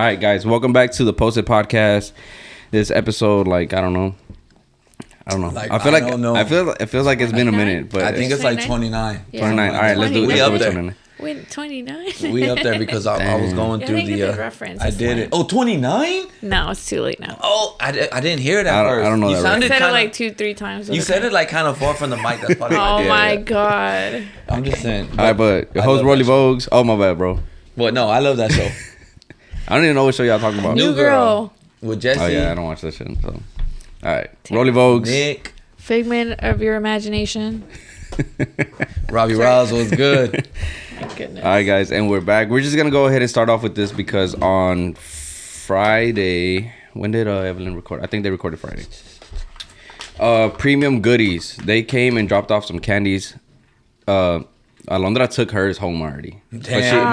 All right, guys, welcome back to the Posted Podcast. This episode, like, I don't know. Like, it feels like it's been a minute, but I think it's like 29. Yeah. 29. All right, let's do it. We up there. Wait, 29? We up there because I was going through the reference. I did it. Oh, 29? No, it's too late now. Oh, I didn't hear it at first. I don't know you that. Sounded said kinda, it like 2-3 times. You said it like kind of far from the mic. That's probably oh my god. I'm just saying. All right, but your host Rollie Vogues. Oh my bad, bro. Well, no, I love that show. I don't even know what show y'all talking about. New Girl with Jesse. Oh yeah, I don't watch that shit. So, all right, Rollie Vogues. Nick. Figment of your imagination. Robbie Robs was good. My goodness. All right, guys, and we're back. We're just gonna go ahead and start off with this because on Friday, when did Evelin record? I think they recorded Friday. Premium Goodies. They came and dropped off some candies. Alondra took hers home already. Damn.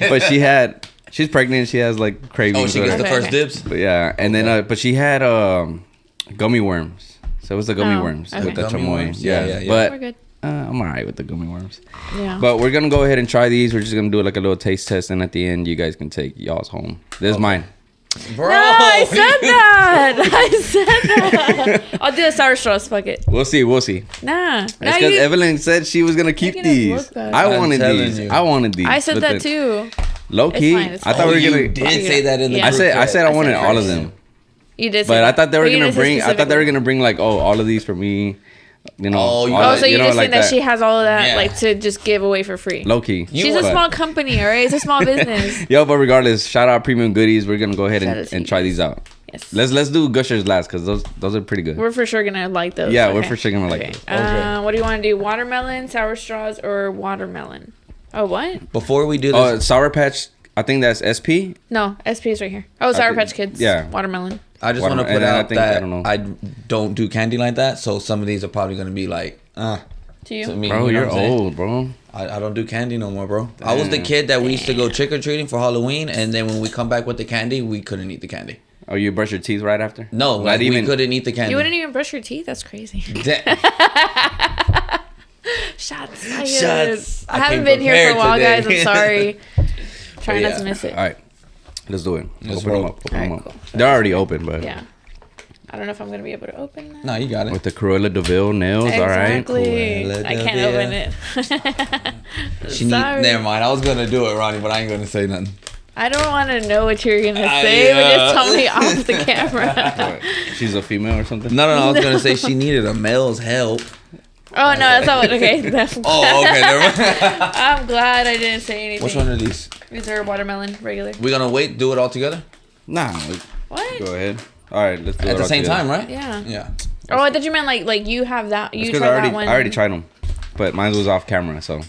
But she had. She's pregnant. She has like cravings. Oh, she gets the first dibs. But yeah, and then but she had gummy worms. So it was the gummy worms with the chamoy. Yeah. But we're good. I'm alright with the gummy worms. Yeah. But we're gonna go ahead and try these. We're just gonna do like a little taste test, and at the end, you guys can take y'all's home. This is mine. Bro, no, I said that. I'll do the sour straws. Fuck it. We'll see. Nah. That's because Evelin said she was gonna keep these. I wanted these. I said that too. Low key, it's I thought we were gonna. You did say that in the. I said I wanted all of them. You did, but I thought they were gonna bring. I thought they were gonna bring like, all of these for me. You know. So you just saying that she has all of that, like to just give away for free. Low key. She's a small company, all right. It's a small business. Yo, but regardless, shout out Premium Goodies. We're gonna go ahead and try these out. Yes. Let's do Gushers last because those are pretty good. We're for sure gonna like those. Yeah, we're for sure gonna like those. Okay. What do you want to do? Watermelon, sour straws, or watermelon? Oh, what? Before we do this, Sour Patch. I think that's SP. No, SP is right here. Oh, Sour Patch Kids. Yeah. Watermelon. I just want to put out that I don't do candy like that, so some of these are probably going to be like, to you? To me, bro, you're old, bro. I don't do candy no more, bro. Damn. I was the kid that we used to go trick-or-treating for Halloween, and then when we come back with the candy, we couldn't eat the candy. Oh, you brush your teeth right after? No, like we couldn't eat the candy. You wouldn't even brush your teeth? That's crazy. Shots fired. Shots. I haven't been here for a while, guys. I'm sorry. Trying not to miss it. All right. Let's do it. Let's open them up. Cool. They're already open, but yeah. I don't know if I'm gonna be able to open that. No, you got it. With the Cruella de Vil nails, exactly. all right. I can't open it. Never mind. I was gonna do it, Ronnie, but I ain't gonna say nothing. I don't want to know what you're gonna say, but just tell me off the camera. She's a female or something? No. I was gonna say she needed a male's help. Oh no, that's not what. Okay. Okay. Never mind. I'm glad I didn't say anything. Which one are these? These are watermelon, regular. We gonna wait, do it all together? Nah. What? Go ahead. All right, let's do it at the same time, right? Yeah. Oh, I thought you meant like you have that. You tried that one. I already tried them, but mine was off camera, so.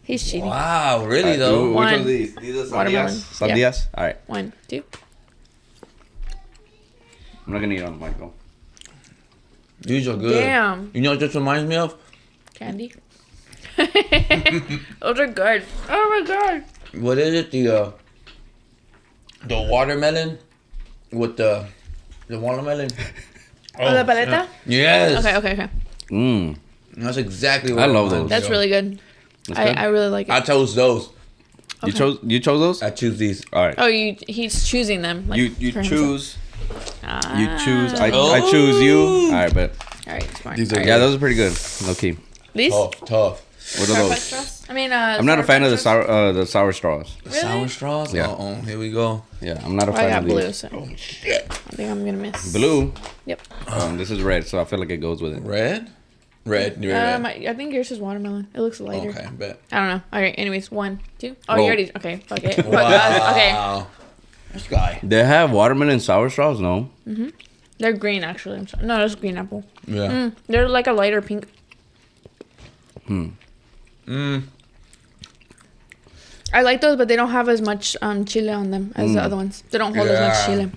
He's cheating. Wow, really though? Which of these? These are watermelon. Sandias? Yeah. All right. 1, 2. I'm not gonna eat it on the mic though. These are good. Damn. You know what this reminds me of? Candy. Those are good. Oh my god. What is it? The watermelon with the watermelon. Oh, the paleta? Yes. Okay. Mmm. That's exactly what I love those. That's really good. I really like it. I chose those. Okay. You chose those? I choose these. All right. Oh, he's choosing them. Like, you choose. You choose. I Oh. choose you. All right, but. All right, smart. These are Yeah, those are pretty good. Low key. These? Tough. What are Sour those? straws? I mean, I'm not a fan of the sour straws. The sour straws? Yeah. Uh-oh, here we go. Yeah, I'm not a I fan got of blue, these. so I think I'm gonna miss. Blue? Yep. This is red, so I feel like it goes with it. Red. I think yours is watermelon. It looks lighter. Okay, bet. I don't know. All right. Anyways, 1, 2. Oh, Whoa. you already. Okay. Fuck it. Wow. Okay. This guy. They have watermelon sour straws? No. They're green, actually. I'm sorry. No, that's green apple. Yeah. They're like a lighter pink. I like those, but they don't have as much chile on them as the other ones. They don't hold as much chile.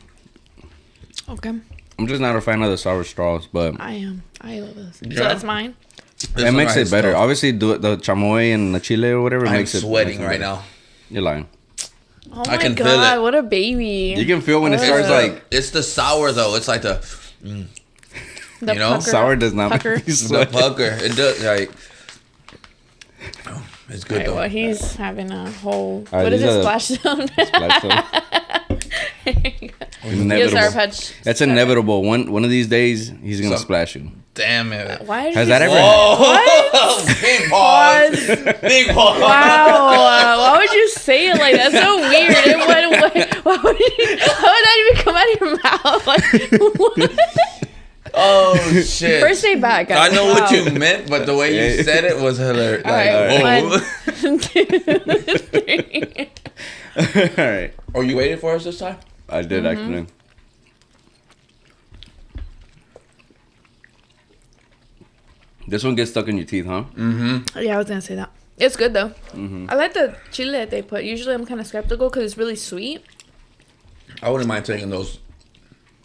Okay. I'm just not a fan of the sour straws, but I am. I love this. Yeah. So that's mine. it makes it better. Obviously, the chamoy and the chile or whatever makes it. I'm sweating makes it right better. now. You're lying. Oh I my can feel god, it. what a baby. You can feel when it starts like. It's the sour though. It's like the The you know? pucker. Sour does not Pucker. make me the sweat. pucker. It does like. It's good though. Well, he's having a whole. What is it? Splash zone. Splash zone. Inevitable. That's inevitable. One of these days, he's gonna splash you. Damn it! Why has that ever? What? Big pause. Big pause. Wow. Why would you say it like that? That's so weird. Why would that even come out of your mouth? Like, what? Oh shit! First day back. I know what you meant, but the way you said it was hilarious. All right, 1, 2, 3. All right. Are you waiting for us this time? I did actually. This one gets stuck in your teeth, huh? Mm-hmm. Yeah, I was gonna say that. It's good though. I like the chile that they put. Usually, I'm kind of skeptical because it's really sweet. I wouldn't mind taking those.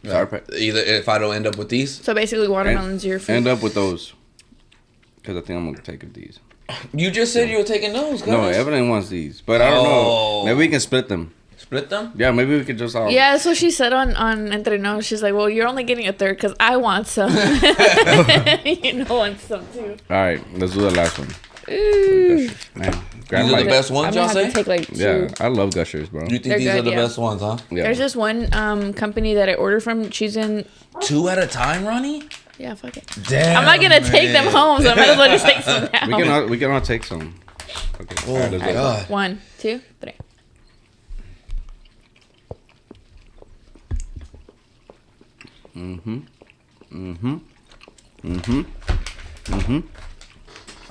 Either if I don't end up with these. So basically, watermelon's your food. End up with those. Because I think I'm gonna take these. You just said you were taking those, guys. No, Evelyn wants these, but I don't know. Maybe we can split them. Split them? Yeah, maybe we could just all. Yeah, that's what she said on Entre Nos. She's like, well, you're only getting a third because I want some. You know, want some too. All right, let's do the last one. Ooh. Man, these are the best ones, y'all say? Take like 2. Yeah, I love Gushers, bro. You think They're these good, are the best ones, huh? Yeah. There's just one company that I order from. She's in 2 at a time, Ronnie? Yeah, fuck it. Damn. I'm not gonna take them home, so I might as well just take some now. We can all take some. Okay. Oh all right, my let's go. God. 1, 2, 3.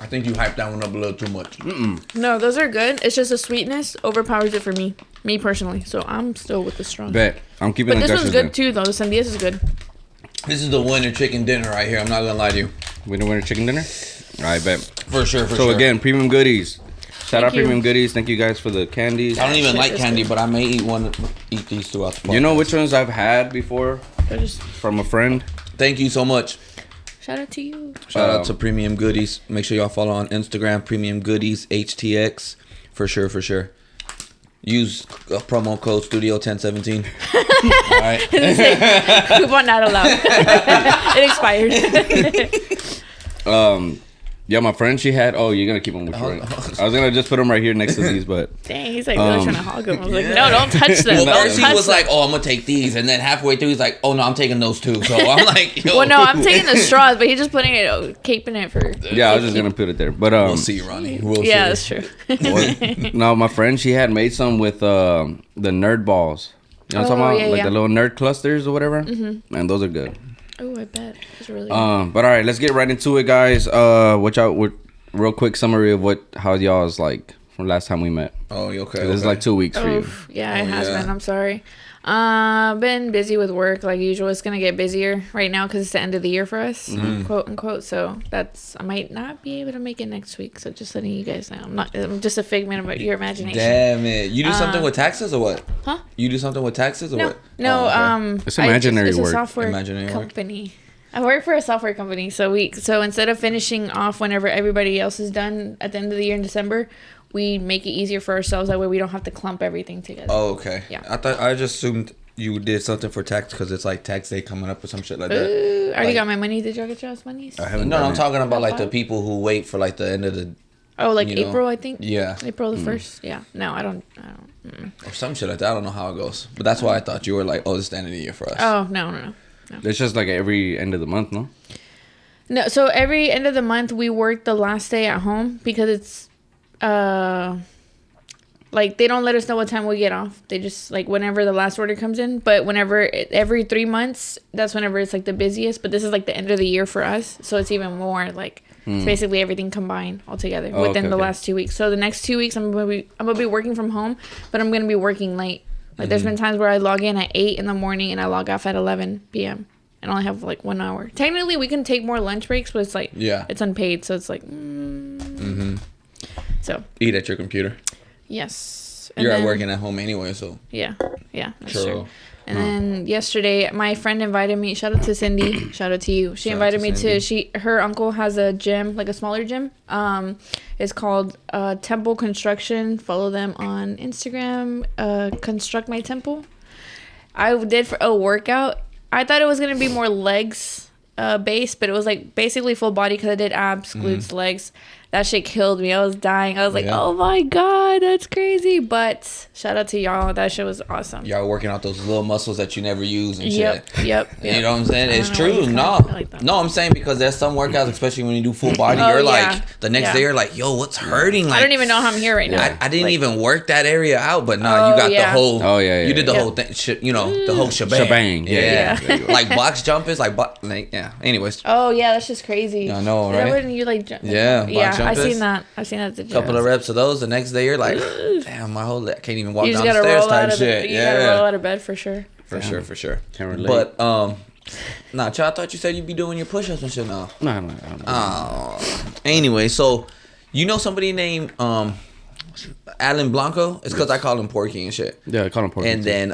I think you hyped that one up a little too much. No, those are good. It's just the sweetness overpowers it for me personally. So I'm still with the strong. Bet. I'm keeping But the this Gushers one's good then. too, though. The Sandias is good. This is the winner chicken dinner right here. I'm not gonna lie to you. Winner chicken dinner? All right, bet. For sure, for So sure. again, Premium Goodies. Shout out you. Premium Goodies. Thank you guys for the candies. I don't even like Shit, candy, this but I may eat these throughout the podcast. You know which ones I've had before They're just from a friend? Thank you so much. shout out to you. Shout out to Premium Goodies. Make sure y'all follow on Instagram, Premium Goodies HTX. For sure, for sure. Use promo code Studio 1017. All right. Coupon not allowed. It expired. Yeah, my friend, she had. Oh, you're gonna keep them with you, right? I was gonna just put them right here next to these, but Dang, he's like really trying to hog them. I was like, no, don't touch them. Well, Don't first he touch was them. like, "Oh, I'm gonna take these," and then halfway through, he's like, "Oh no, I'm taking those too." So I'm like, Yo. Well, no, I'm taking the straws, but he's just putting it, caping it for. yeah, I was just gonna put it there. But We'll see, Ronnie. We'll Yeah, see. that's true. No, my friend, she had made some with the nerd balls. You know what I'm talking about? Yeah, Like the little nerd clusters or whatever. Man, those are good. Oh, I bet it's really. Good. But all right, let's get right into it, guys. Watch out with real quick summary of how y'all's like from last time we met. Oh, you okay? This is like 2 weeks for you. Oof, yeah, it Oh, has yeah. been. I'm sorry. Been busy with work like usual. It's gonna get busier right now because it's the end of the year for us, quote unquote. So I might not be able to make it next week. So just letting you guys know, I'm just a figment of your imagination. Damn it! You do something with taxes or what? Huh? You do something with taxes or No, what? no. Oh, okay. It's imaginary it's work. a software Imaginary work. company. I work for a software company, so instead of finishing off whenever everybody else is done at the end of the year in December, we make it easier for ourselves. That way, we don't have to clump everything together. Oh, okay. Yeah. I just assumed you did something for tax because it's like tax day coming up or some shit like that. I already got my money. Did y'all get y'all's monies? I haven't. No, done I'm it. talking about like the Fine. people who wait for like the end of the Oh, like you know, April, I think. yeah April the 1st. Yeah. No, I don't. or some shit like that. I don't know how it goes, but that's why I thought you were like, oh, this is the end of the year for us. Oh no. It's just like every end of the month, no? No, so every end of the month we work the last day at home because it's like they don't let us know what time we get off. They just like whenever the last order comes in, but every 3 months, that's whenever it's like the busiest, but this is like the end of the year for us, so it's even more like it's basically everything combined all together within the last 2 weeks. So the next 2 weeks I'm gonna be working from home, but I'm gonna be working late. Like there's been times where I log in at 8 in the morning and I log off at 11 p.m. and only have like 1 hour. Technically, we can take more lunch breaks, but it's like it's unpaid, so it's like. So Eat at your computer. yes, You're at working at home anyway, so Yeah, that's True. true. And then yesterday, my friend invited me. Shout out to Cindy. Shout out to you. She Shout out invited to me Cindy. her uncle has a gym, like a smaller gym. It's called Temple Construction. Follow them on Instagram. Construct My Temple. I did for a workout. I thought it was gonna be more legs based, but it was like basically full body because I did abs, glutes, legs. That shit killed me. I was dying. I was like, oh my God, that's crazy. But shout out to y'all. That shit was awesome. Y'all working out those little muscles that you never use and Yep. shit. You know what I'm saying? It's true. No, I'm saying because there's some workouts, especially when you do full body, you're like, the next day you're like, yo, what's hurting? Like, I don't even know how I'm here right now. I didn't even work that area out, but nah, you got the whole. Oh, yeah. You did the whole thing, you know, the whole shebang. Yeah. Like box jumpers, like, anyways. Oh, yeah, that's just crazy. I know, right? When you like jump. Yeah, I've seen that. I've seen that at the gym. Couple of reps of those. The next day, you're like, damn, my whole leg, I can't even walk down the stairs roll type out shit. You gotta roll out of bed for sure. For sure. Can't relate. But, nah, Chad, I thought you said you'd be doing your push-ups and shit now. No, I don't. Oh. Anyway, so, you know somebody named, Alan Blanco? It's because I call him Porky and shit. Yeah, I call him Porky. And then,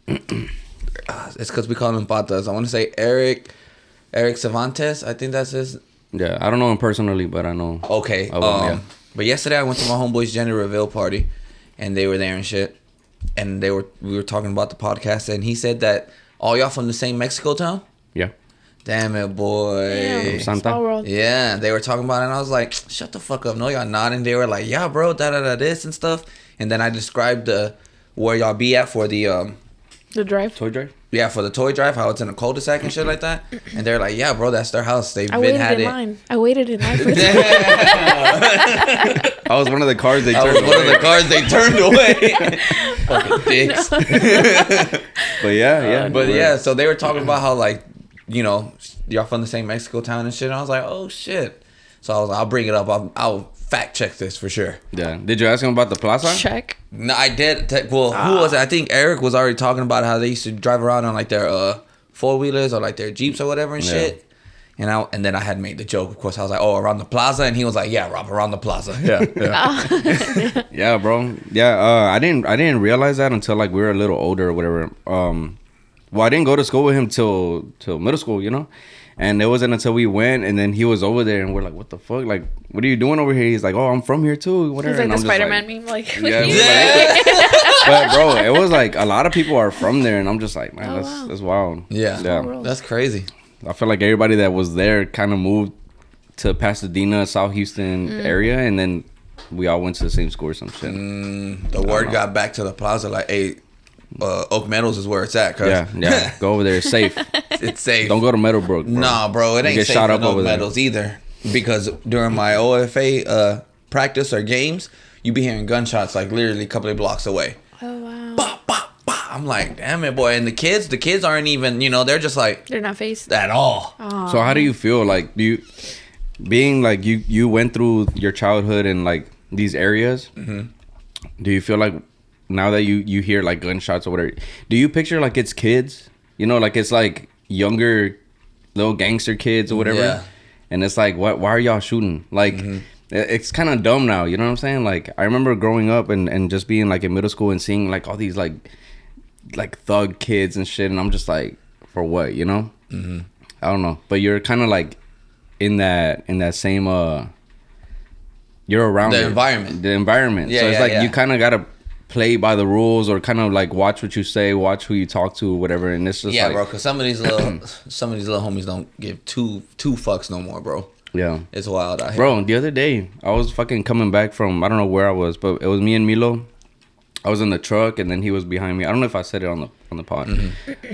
it's because we call him Patas. I want to say Eric Cervantes. I think that's his. Yeah, I don't know him personally, but I know. Okay. But yesterday I went to my homeboy's gender reveal party, and they were there and shit, and we were talking about the podcast, and he said that all y'all from the same Mexico town. Yeah. Damn it, boy. Damn, Santa. small world. Yeah, they were talking about it, and I was like, shut the fuck up. No, y'all not. And they were like, yeah, bro, da-da-da this and stuff. And then I described where y'all be at for the drive. Toy drive? Yeah, for the toy drive, how it's in a cul-de-sac and shit like that. And they're like, yeah, bro, that's their house. They've been had it. I waited in line for that. I was one of the cars they turned away. One of the cars they turned away. Fucking dicks. But yeah. But yeah, so they were talking about how, like, you know, y'all from the same Mexico town and shit. And I was like, oh, shit. So I was like, I'll bring it up. I'll fact check this for sure. Yeah. Did you ask him about the plaza? Check. No, I did. Well, who was it? I think Eric was already talking about how they used to drive around on like their four-wheelers or like their Jeeps or whatever and shit. And then I had made the joke, of course. I was like, oh, around the plaza? And he was like, yeah, Rob, around the plaza. Yeah. Yeah, bro. Yeah, I didn't realize that until like we were a little older or whatever. Well, I didn't go to school with him till middle school, you know? And it wasn't until we went, and then he was over there, and we're like, what the fuck? Like, what are you doing over here? He's like, oh, I'm from here, too, whatever. He's like and the Spider-Man meme, like, yeah. But, bro, it was like, a lot of people are from there, and I'm just like, man, that's wild. Yeah. That's crazy. I feel like everybody that was there kind of moved to Pasadena, South Houston area, and then we all went to the same school or some shit. The word got back to the plaza, like, hey, Oak Meadows is where it's at. Cause yeah. Go over there. It's safe. It's safe. Don't go to Meadowbrook, bro. Nah, bro. It ain't get safe shot for up Oak over there. Meadows either. Because during my OFA practice or games, you be hearing gunshots like literally a couple of blocks away. Oh, wow. Bah, bah, bah. I'm like, damn it, boy. And the kids aren't even, you know, they're just like. They're not faced. At all. Aww. So how do you feel? Like, being like you went through your childhood in like these areas, do you feel like now that you hear like gunshots or whatever, do you picture like it's kids, you know, like it's like younger little gangster kids or whatever, and it's like, why are y'all shooting? Like it's kind of dumb now, you know what I'm saying? Like I remember growing up and just being like in middle school and seeing like all these like thug kids and shit, and I'm just like, for what, you know? I don't know, but you're kind of like in that same you're around the environment, so it's like you kind of gotta play by the rules or kind of like watch what you say, watch who you talk to, whatever. And it's just bro, because some of these little homies don't give two fucks no more, bro. Yeah, it's wild out here, bro. The other day I was fucking coming back from, I don't know where I was, but it was me and Milo. I was in the truck and then he was behind me. I don't know if I said it on the pod,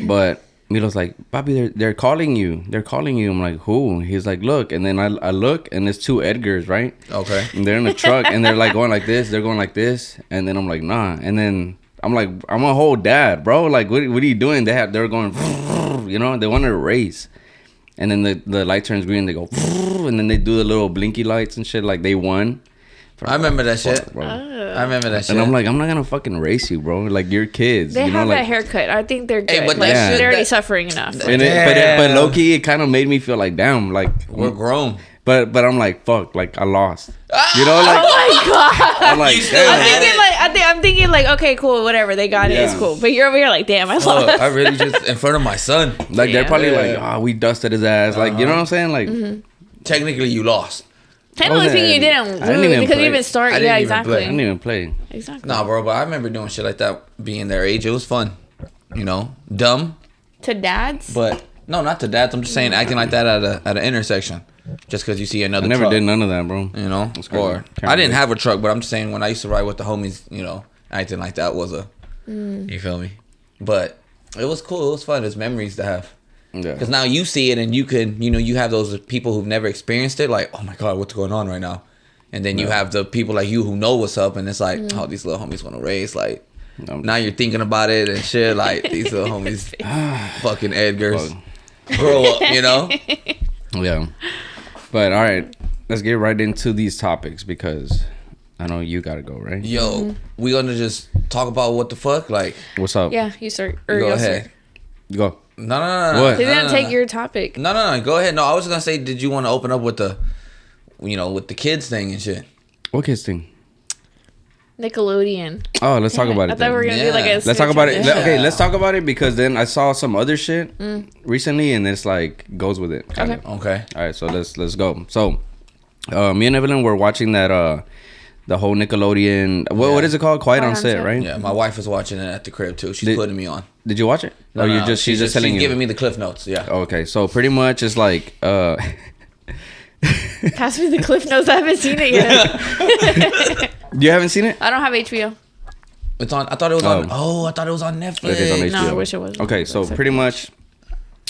but Milo's like, Bobby, they're calling you. They're calling you. I'm like, who? He's like, look. And then I look, and it's two Edgars, right? Okay. And they're in the truck, and they're like going like this. They're going like this. And then I'm like, nah. And then I'm like, I'm a whole dad, bro. Like, what are you doing? They're going, you know, they wanted to race. And then the light turns green. They go, and then they do the little blinky lights and shit. Like, they won. I remember that shit. Bro. I remember that shit. And I'm like, I'm not gonna fucking race you, bro. Like, you're kids. They you have know, like, that haircut. I think they're good. Hey, but like, shit, they're already suffering enough. But low-key, it kind of made me feel like, damn, like, we're grown. But I'm like, fuck, like, I lost. You know, like, oh my god. I'm like, I'm thinking like, okay, cool, whatever, they got it, it's cool. But you're over here like, damn, I lost. I really just in front of my son. Like, they're probably like, oh, we dusted his ass. Like, you know what I'm saying? Like, technically, you lost. Technically speaking, you didn't lose because you didn't start. Yeah, exactly. I didn't even play. Exactly. Nah, bro, but I remember doing shit like that being their age. It was fun. You know, dumb. To dads? But No, not to dads. I'm just saying acting like that at an intersection. Just because you see another truck. I never did none of that, bro. You know? Or I didn't have a truck, but I'm just saying when I used to ride with the homies, you know, acting like that was a... You feel me? But it was cool. It was fun. It's memories to have. Yeah. Because now you see it and you can, you know, you have those people who've never experienced it. Like, oh my God, what's going on right now? And then you have the people like you who know what's up. And it's like, oh, these little homies want to race. Like, now you're thinking about it and shit. Like, these little homies, fucking Edgars. Grow up, you know? Yeah. But all right, let's get right into these topics because I know you gotta go, right? Yo, we gonna just talk about what the fuck? Like, what's up? Yeah, you start. Go ahead. Go. No. What? He's gonna take your topic. No. Go ahead. No, I was gonna say, did you want to open up with the, you know, with the kids thing and shit? What kids thing? Nickelodeon. Oh, let's talk about it. I thought we were gonna do like a. Let's talk about it. Yeah. Okay, let's talk about it because then I saw some other shit recently, and it's like goes with it. Okay. Okay. All right, so let's go. So, me and Evelyn were watching that the whole Nickelodeon. What is it called? Quiet on Set, right? Yeah, my wife was watching it at the crib too. She's putting me on. Did you watch it? No, or you just she's just telling you? She's giving me the cliff notes. Yeah. Okay, so pretty much it's like. Pass me the cliff notes. I haven't seen it yet. You haven't seen it? I don't have HBO. It's on. I thought it was on. Oh, I thought it was on Netflix. It is on HBO. No, I wish it was. Okay, so pretty much,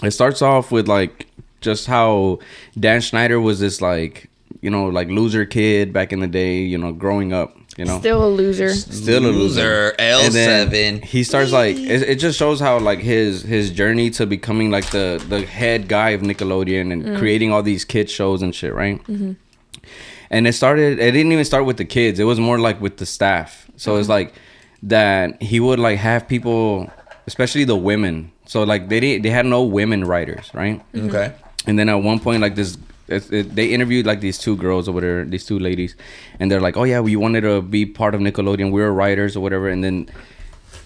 it starts off with like just how Dan Schneider was this like, you know, like loser kid back in the day, you know, growing up, you know, still a loser. Still a loser. L7. He starts like it just shows how like his journey to becoming like the head guy of Nickelodeon and creating all these kid shows and shit, right? Mm-hmm. And it didn't even start with the kids. It was more like with the staff. So it's like that he would like have people, especially the women. So like they had no women writers, right? Okay. And then at one point, like they interviewed like these two girls or whatever, these two ladies, and they're like, "Oh yeah, we wanted to be part of Nickelodeon. We were writers or whatever." And then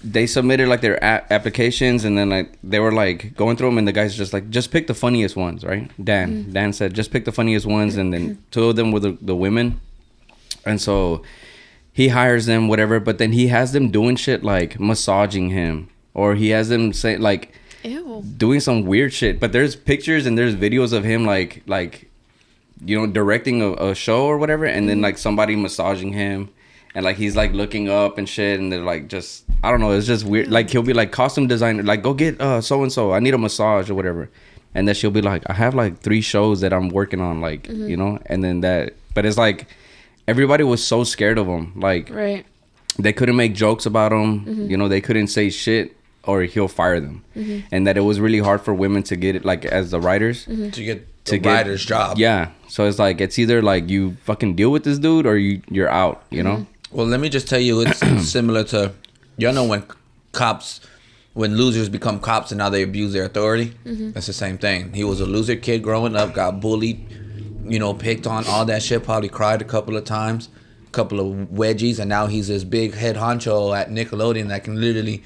they submitted like their applications, and then like they were like going through them, and the guys just like, just pick the funniest ones, right? Dan said, just pick the funniest ones, and then two of them were the women, and so he hires them, whatever. But then he has them doing shit like massaging him, or he has them say like. Ew. Doing some weird shit, but there's pictures and there's videos of him like you know, directing a show or whatever, and then like somebody massaging him, and like he's like looking up and shit, and they're like, just I don't know, it's just weird. Like he'll be like, costume designer, like, go get so and so, I need a massage or whatever, and then she'll be like, I have like 3 shows that I'm working on, like you know, and then that, but it's like everybody was so scared of him, like right. They couldn't make jokes about him, you know, they couldn't say shit. Or he'll fire them, and that it was really hard for women to get it, like as the writers, to get the writer's job. Yeah, so it's like it's either like you fucking deal with this dude or you're out, you know. Well, let me just tell you, it's similar to, y'all know when losers become cops and now they abuse their authority. That's the same thing. He was a loser kid growing up, got bullied, you know, picked on, all that shit. Probably cried a couple of times, a couple of wedgies, and now he's this big head honcho at Nickelodeon that can literally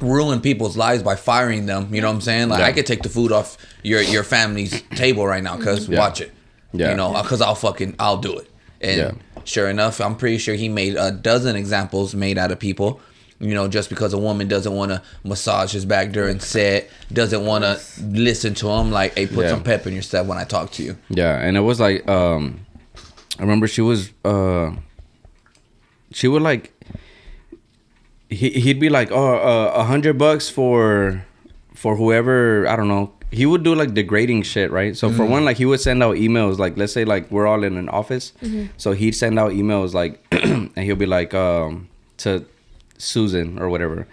ruin people's lives by firing them. You know what I'm saying? Like, I could take the food off your family's table right now because watch it. You know, because I'll do it. And sure enough, I'm pretty sure he made a dozen examples made out of people. You know, just because a woman doesn't want to massage his back during set, doesn't want to listen to him, like, hey, put some pep in your step when I talk to you. Yeah, and it was like, I remember she would like, he'd be like, oh, $100 for whoever, I don't know. He would do like degrading shit, right? So for one, like he would send out emails, like let's say like we're all in an office, so he'd send out emails like, and he'll be like, to Susan or whatever,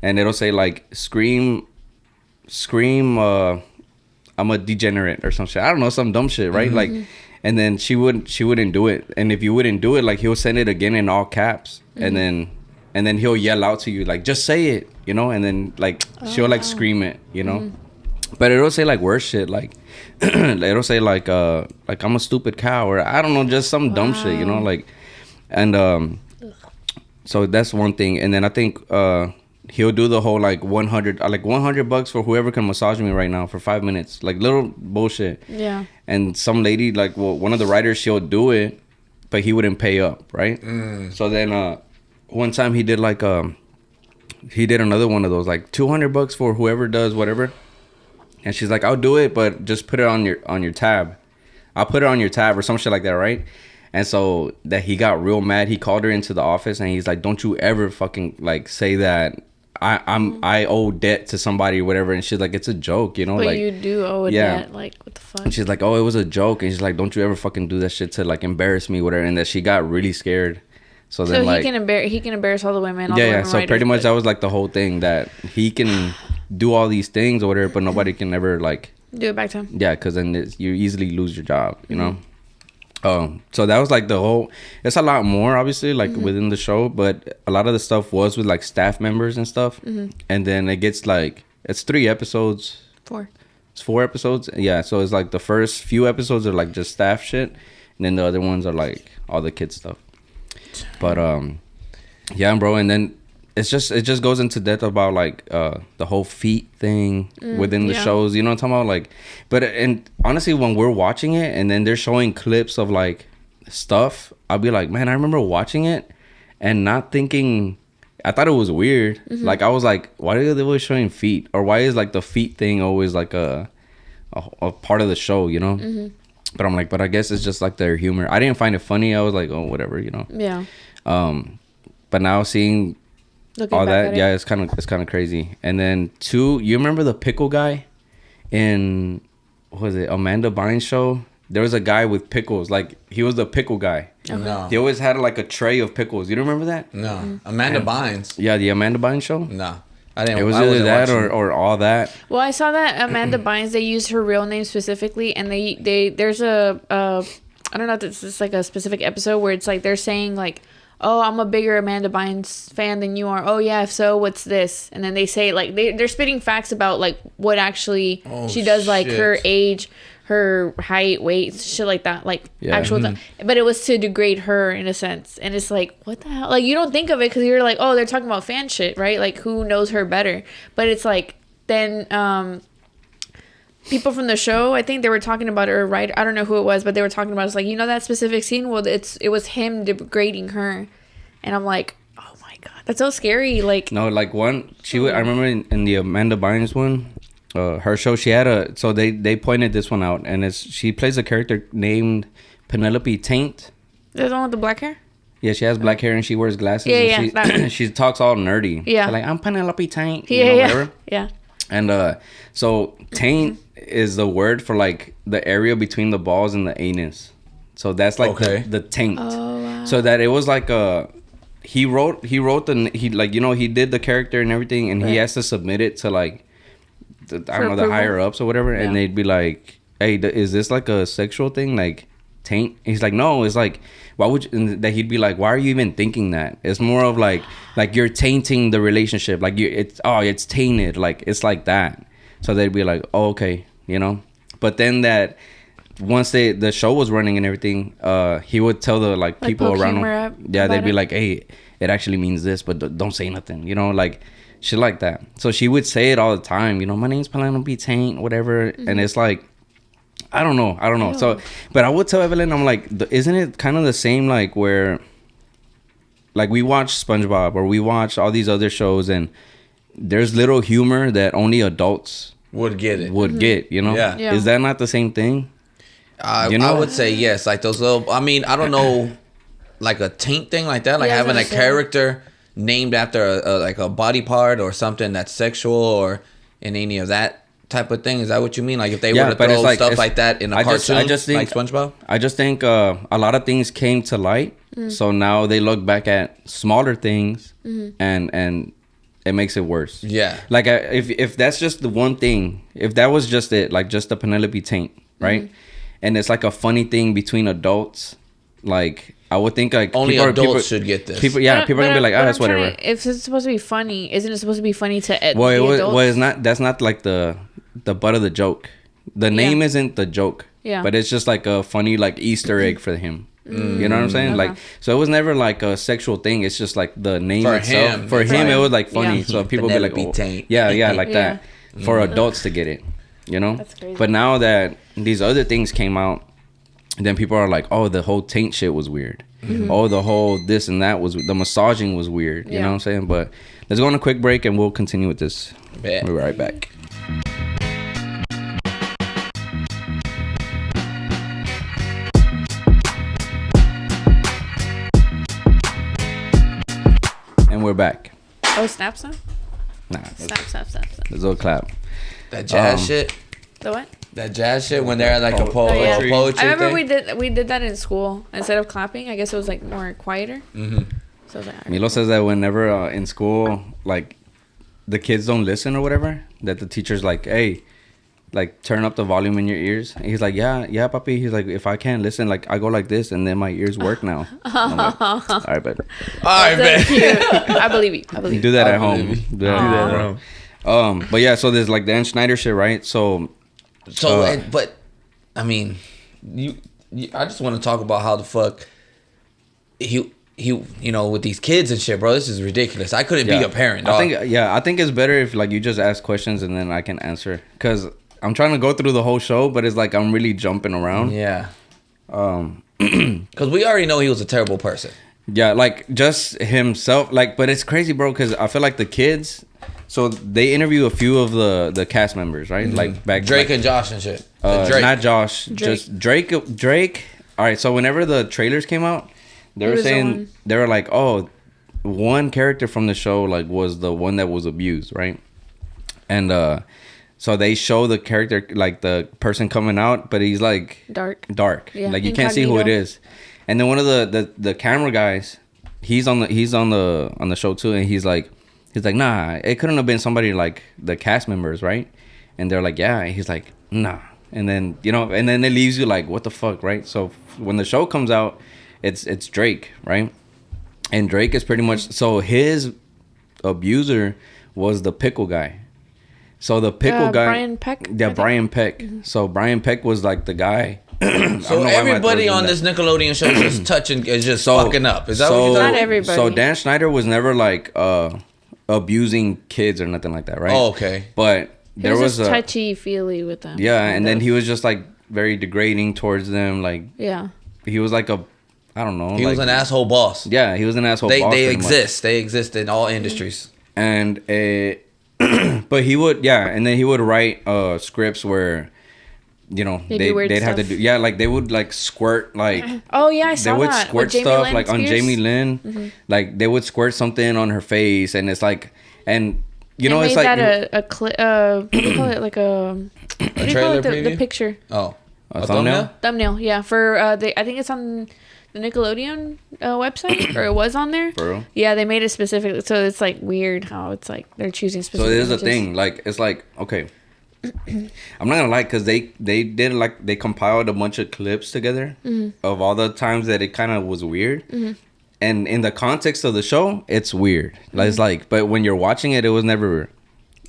and it'll say like scream, I'm a degenerate or some shit. I don't know, some dumb shit, right? Like, and then she wouldn't do it, and if you wouldn't do it, like he'll send it again in all caps, and then he'll yell out to you like, just say it, you know, and then like she'll like scream it, you know. But it'll say like worse shit, like it'll say like I'm a stupid cow, or I don't know, just some dumb shit, you know, like, and so that's one thing. And then I think he'll do the whole like $100 for whoever can massage me right now for 5 minutes, like little bullshit. Yeah. And some lady, like, well, one of the writers, she'll do it, but he wouldn't pay up, right? So then one time he did another one of those, like $200 for whoever does whatever. And she's like, I'll do it, but just put it on your tab. I'll put it on your tab or some shit like that, right? And so that he got real mad. He called her into the office and he's like, don't you ever fucking like say that I owe debt to somebody or whatever. And she's like, it's a joke, you know? But like, you do owe a debt. Like, what the fuck? And she's like, oh, it was a joke. And she's like, don't you ever fucking do that shit to like embarrass me, whatever. And that she got really scared. So then like, he can embarrass all the women. All yeah, the yeah. women So writers, pretty much that was like the whole thing, that he can do all these things or whatever, but nobody can ever like do it back to him. Yeah, because then you easily lose your job, you know. So that was like the whole. It's a lot more obviously like within the show, but a lot of the stuff was with like staff members and stuff. And then it gets like it's 3 episodes. 4. It's 4 episodes. Yeah, so it's like the first few episodes are like just staff shit, and then the other ones are like all the kid stuff. But yeah, bro, and then it just goes into depth about like the whole feet thing within the shows, you know what I'm talking about? Like, but and honestly, when we're watching it and then they're showing clips of like stuff, I'll be like, man, I remember watching it and not thinking. I thought it was weird. Like I was like, why are they always showing feet, or why is like the feet thing always like a part of the show, you know? But I'm like, but I guess it's just like their humor. I didn't find it funny. I was like, oh, whatever, you know? Yeah. But now seeing Looking all back that, yeah, it's kind of crazy. And then 2, you remember the pickle guy in, what was it, Amanda Bynes' show? There was a guy with pickles. Like, he was the pickle guy. Okay. No. He always had like a tray of pickles. You don't remember that? No. Amanda Bynes. Yeah, the Amanda Bynes show? No. I didn't. It was either that or all that. Well, I saw that Amanda Bynes, they used her real name specifically, and there's a I don't know if this is like a specific episode where it's like they're saying like, oh, I'm a bigger Amanda Bynes fan than you are. Oh yeah, if so, what's this? And then they say like they're spitting facts about like what actually she does, like her age, her height, weight, shit like that, like actual but it was to degrade her in a sense. And it's like, what the hell? Like, you don't think of it because you're like, oh, they're talking about fan shit, right? Like, who knows her better? But it's like, then people from the show, I think they were talking about her, right? I don't know who it was, but they were talking about, it's like, you know that specific scene? Well, it was him degrading her. And I'm like, oh my god, that's so scary. Like, no, like one, I remember in the Amanda Bynes one, her show, she had so they pointed this one out, and she plays a character named Penelope Taint. There's the one with the black hair? Yeah, she has black hair and she wears glasses. Yeah, and she talks all nerdy. Yeah. Like, I'm Penelope Taint. Yeah. Yeah. And so taint is the word for like the area between the balls and the anus. So that's like the taint. Oh, wow. So that it was like he wrote he did the character and everything, and he has to submit it to like the higher ups or whatever, and they'd be like, hey, is this like a sexual thing, like taint? He's like, no, it's like, why would you? And that he'd be like, why are you even thinking that? It's more of like you're tainting the relationship, like it's tainted, like it's like that. So they'd be like, oh, okay, you know. But then that once the show was running and everything, he would tell the like people around him, they'd be like, hey, it actually means this, but don't say nothing, you know, like shit like that. So she would say it all the time, you know, my name's Penelope Taint, whatever. And it's like, I don't know. Yeah. So, but I would tell Evelyn, I'm like, isn't it kind of the same, like where, like we watch SpongeBob or we watch all these other shows, and there's little humor that only adults would get, you know? Yeah. Is that not the same thing? You know? I would say yes. Like those little, I mean, I don't know, like a taint thing like that, like having a character named after a body part or something that's sexual or in any of that type of thing. Is that what you mean? Like if they were to throw stuff like that in a cartoon, I just think, like SpongeBob? I just think a lot of things came to light. So now they look back at smaller things and it makes it worse. Yeah. Like if that's just the one thing, if that was just it, like just the Penelope Taint, right? And it's like a funny thing between adults, like I would think like only adults should get this. People are gonna be like, oh, that's whatever. If it's supposed to be funny, isn't it supposed to be funny to adults? Well, it's not. That's not like the butt of the joke. The name isn't the joke. Yeah. But it's just like a funny like Easter egg for him. You know what I'm saying? Like, so it was never like a sexual thing. It's just like the name for itself. For him, it was like funny. Yeah. So people be like, oh, yeah, like that. For adults to get it, you know. That's crazy. But now that these other things came out, then people are like, oh, the whole taint shit was weird. Oh, the whole this and that was, the massaging was weird. You know what I'm saying? But let's go on a quick break and we'll continue with this. We'll be right back. we're back. Oh, snap, snap. Nah, Snap. let's go clap. That jazz shit. The what? That jazz shit when they're at like a yeah. poetry. I remember thing. we did that in school instead of clapping. I guess it was like more quieter. Mm-hmm. So I was like, Milo says that whenever in school, like the kids don't listen or whatever, that the teacher's like, hey, like turn up the volume in your ears. And he's like, yeah, papi. He's like, if I can't listen, like I go like this, and then my ears work now. I'm like, all right, bet. That's so cute. I believe you. Do that at home. Do that at home. But yeah, so there's like the Schneider shit, right? But I mean, you I just want to talk about how the fuck he with these kids and shit, bro. This is ridiculous. I couldn't be a parent. Dog. I think it's better if like you just ask questions and then I can answer, because I'm trying to go through the whole show, but it's like I'm really jumping around. Yeah. Because we already know he was a terrible person. Yeah, like just himself, like, but it's crazy, bro, because I feel like the kids. So they interview a few of the cast members, right? Mm-hmm. Like back Drake and Josh and shit. Drake. Not Josh, just Drake. All right. So whenever the trailers came out, they were saying they were like, oh, one character from the show like was the one that was abused, right? And so they show the character, like the person coming out, but he's like dark. Yeah, like you can't see who it is. And then one of the camera guys, he's on the show too, and he's like, nah, it couldn't have been somebody like the cast members, right? And they're like, yeah. And he's like, nah. And then and then it leaves you like, what the fuck, right? So when the show comes out, it's Drake, right? And Drake is pretty much, so his abuser was the pickle guy. So the pickle guy, Brian Peck. Yeah, Brian Peck. Mm-hmm. So Brian Peck was like the guy. So everybody on this Nickelodeon show is just fucking up. Is that what you're Not everybody. So Dan Schneider was never like abusing kids or nothing like that, right? Oh, okay. But there was a touchy feely with them. Yeah, and then he was just like very degrading towards them. Like, yeah, he was like I don't know. He was an asshole boss. Yeah, he was an asshole boss. They exist. They exist in all industries. And but he would, and then he would write scripts where, they'd have to do, like they would like squirt like. Oh yeah, I saw that. They would squirt stuff like on Jamie Lynn, mm-hmm. Like they would squirt something on her face, and it's like, and it's like that what do you call it, like a trailer preview? The picture. Oh, a thumbnail. Thumbnail, yeah. For I think it's on the Nickelodeon website, or it was on there. For real? Yeah, they made it specifically, so it's like weird how it's like they're choosing specific. So there's a thing, like it's like, okay, I'm not gonna lie, because they did like, they compiled a bunch of clips together, mm-hmm. of all the times that it kind of was weird, mm-hmm. and in the context of the show, it's weird. Mm-hmm. It's like, but when you're watching it, it was never.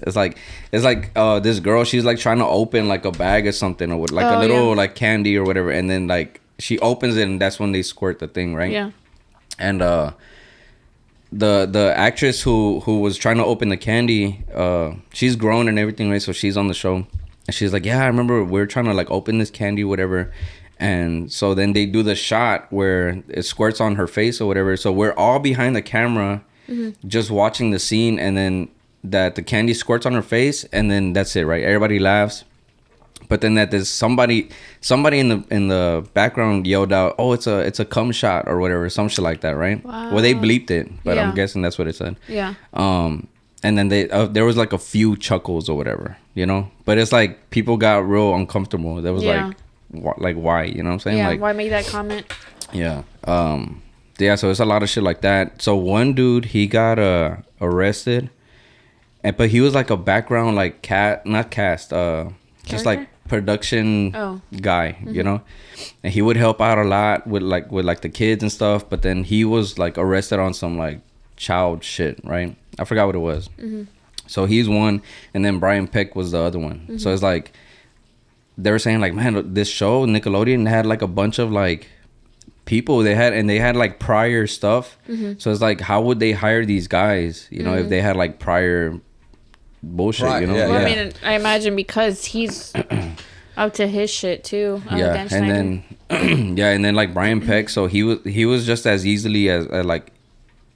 It's like this girl, she's like trying to open like a bag or something, or like a little like candy or whatever, and then like she opens it, and that's when they squirt the thing, right? Yeah. And the actress who was trying to open the candy, she's grown and everything, right? So she's on the show, and she's like, yeah, I remember we were trying to like open this candy, whatever. And so then they do the shot where it squirts on her face or whatever. So we're all behind the camera, mm-hmm. just watching the scene, and then that the candy squirts on her face, and then that's it, right? Everybody laughs. But then that there's somebody in the background yelled out, "Oh, it's a cum shot," or whatever, some shit like that, right? Wow. Well, they bleeped it, but I'm guessing that's what it said. Yeah. And then they there was like a few chuckles or whatever, But it's like people got real uncomfortable. That was like why, you know what I'm saying? Yeah. Like, why make that comment? Yeah. Yeah. So it's a lot of shit like that. So one dude, he got arrested, but he was like a background like just like production guy, mm-hmm. And he would help out a lot with the kids and stuff, but then he was like arrested on some like child shit, right? I forgot what it was. Mm-hmm. So he's one, and then Brian Peck was the other one. Mm-hmm. So it's like they were saying like, man, this show Nickelodeon had like a bunch of like people they had like prior stuff. Mm-hmm. So it's like, how would they hire these guys, mm-hmm. if they had like prior bullshit, right, Yeah. I mean, I imagine because he's up to his shit too. Yeah, and then like Brian Peck, so he was just as easily as like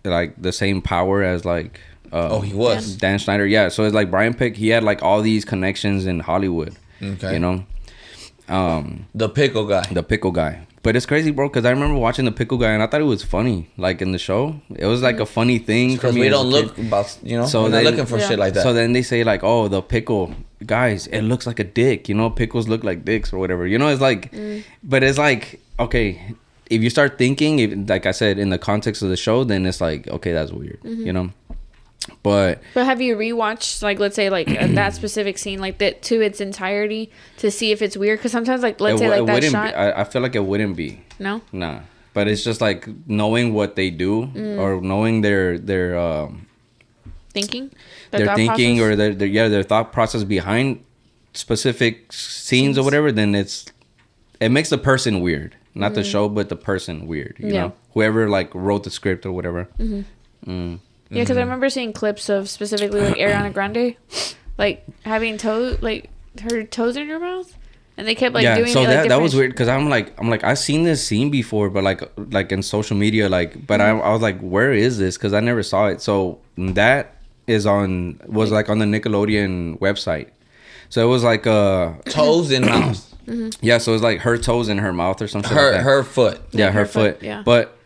the same power as like he was Dan Schneider. Yeah, so it's like Brian Peck, he had like all these connections in Hollywood. Okay. The pickle guy. But But it's crazy, bro, because I remember watching the pickle guy and I thought it was funny. Like in the show, it was like a funny thing because we don't look about, you know, so we're not looking for shit like that. So then they say like, oh, the pickle guys, it looks like a dick. You know, pickles look like dicks or whatever. You know, it's like, but it's like, okay, if you start thinking, if, like I said, in the context of the show, then it's like, okay, that's weird. You know. But have you rewatched, like, let's say, like that specific scene, like that to its entirety, to see if it's weird? Because sometimes, like, let's say, like that shot. I feel like it wouldn't be. No. Nah, but it's just like knowing what they do or knowing their thinking, their thinking process? Or their thought process behind specific scenes or whatever. Then it makes the person weird, not the show, but the person weird. You know, whoever like wrote the script or whatever. Yeah, because I remember seeing clips of specifically like Ariana Grande, like having her toes in her mouth, and they kept like doing. So it, like, that was weird because I'm like I've seen this scene before, but like in social media, like, but I was like, where is this? Because I never saw it. So that was on the Nickelodeon website. So it was like toes in mouth. Yeah, so it's like her toes in her mouth or something. Her foot. Yeah, her foot. Yeah. But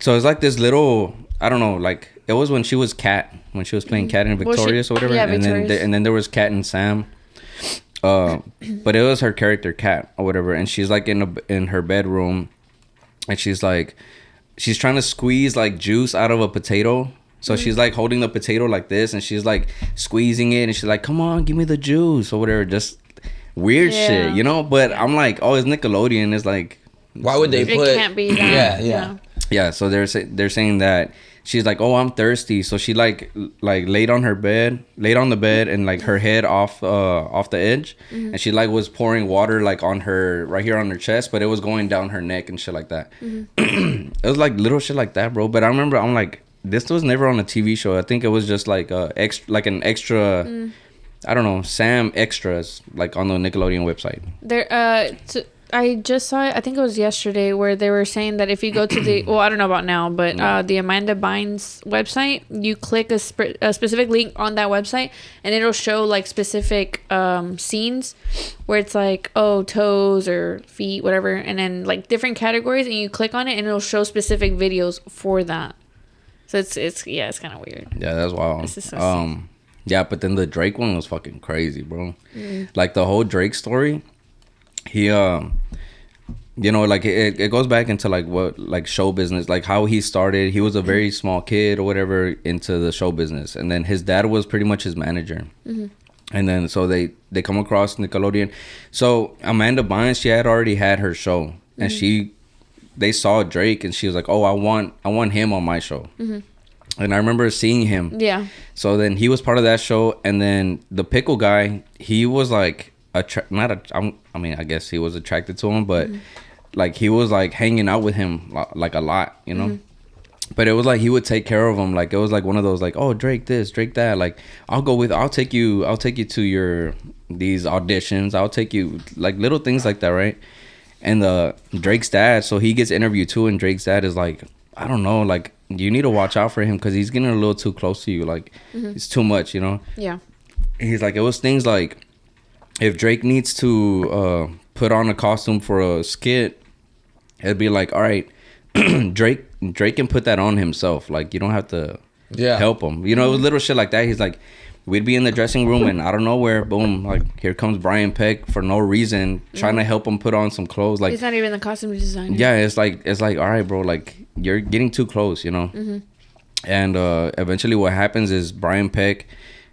so it's like this little, I don't know, like. It was when she was Kat, when she was playing Kat in Victorious or whatever, and then there was Kat and Sam, but it was her character Kat or whatever, and she's like in her bedroom, and she's trying to squeeze like juice out of a potato, so she's like holding the potato like this, and she's like squeezing it, and she's like, "Come on, give me the juice" or whatever, just weird shit, you know. But I'm like, oh, it's Nickelodeon. It's like, why would they put? It can't be that. Yeah. So they're saying that. She's like, oh, I'm thirsty. So she like laid on the bed and like her head off the edge, and she like was pouring water like on her right here on her chest, but it was going down her neck and shit like that. It was like little shit like that, bro. But I remember I'm like, this was never on a TV show. I think it was just like an extra. I don't know, Sam extras like on the Nickelodeon website. I just saw it, I think it was yesterday, where they were saying that if you go to the, well, I don't know about now, but the Amanda Bynes website, you click a specific link on that website, and it'll show like specific scenes where it's like, oh, toes or feet, whatever, and then like different categories, and you click on it, and it'll show specific videos for that. So it's kind of weird. Yeah, that's wild. This is so sick. Yeah, but then the Drake one was fucking crazy, bro. Like the whole Drake story. He you know, like it goes back into like what, like show business, like how he started. He was a very small kid or whatever into the show business, and then his dad was pretty much his manager. And then so they come across Nickelodeon. So Amanda Bynes, she had already had her show, and they saw Drake, and she was like, oh, I want him on my show. And I remember seeing him. Yeah. So then he was part of that show, and then the pickle guy, he was like I mean, I guess he was attracted to him, but like he was like hanging out with him like a lot, you know. But it was like he would take care of him. Like it was like one of those like, oh, Drake this, Drake that. Like I'll take you to these auditions. I'll take you, like little things like that, right? And Drake's dad, so he gets interviewed too, and Drake's dad is like, I don't know, like you need to watch out for him because he's getting a little too close to you. Like it's too much, you know. Yeah. He's like, it was things like, if Drake needs to put on a costume for a skit, it'd be like, all right, Drake can put that on himself. Like, you don't have to help him. You know, it was little shit like that. He's like, we'd be in the dressing room, and out of nowhere, boom, like here comes Brian Peck for no reason, trying to help him put on some clothes. Like, he's not even the costume designer. Yeah, it's like, all right, bro, like you're getting too close, you know. And eventually, what happens is Brian Peck,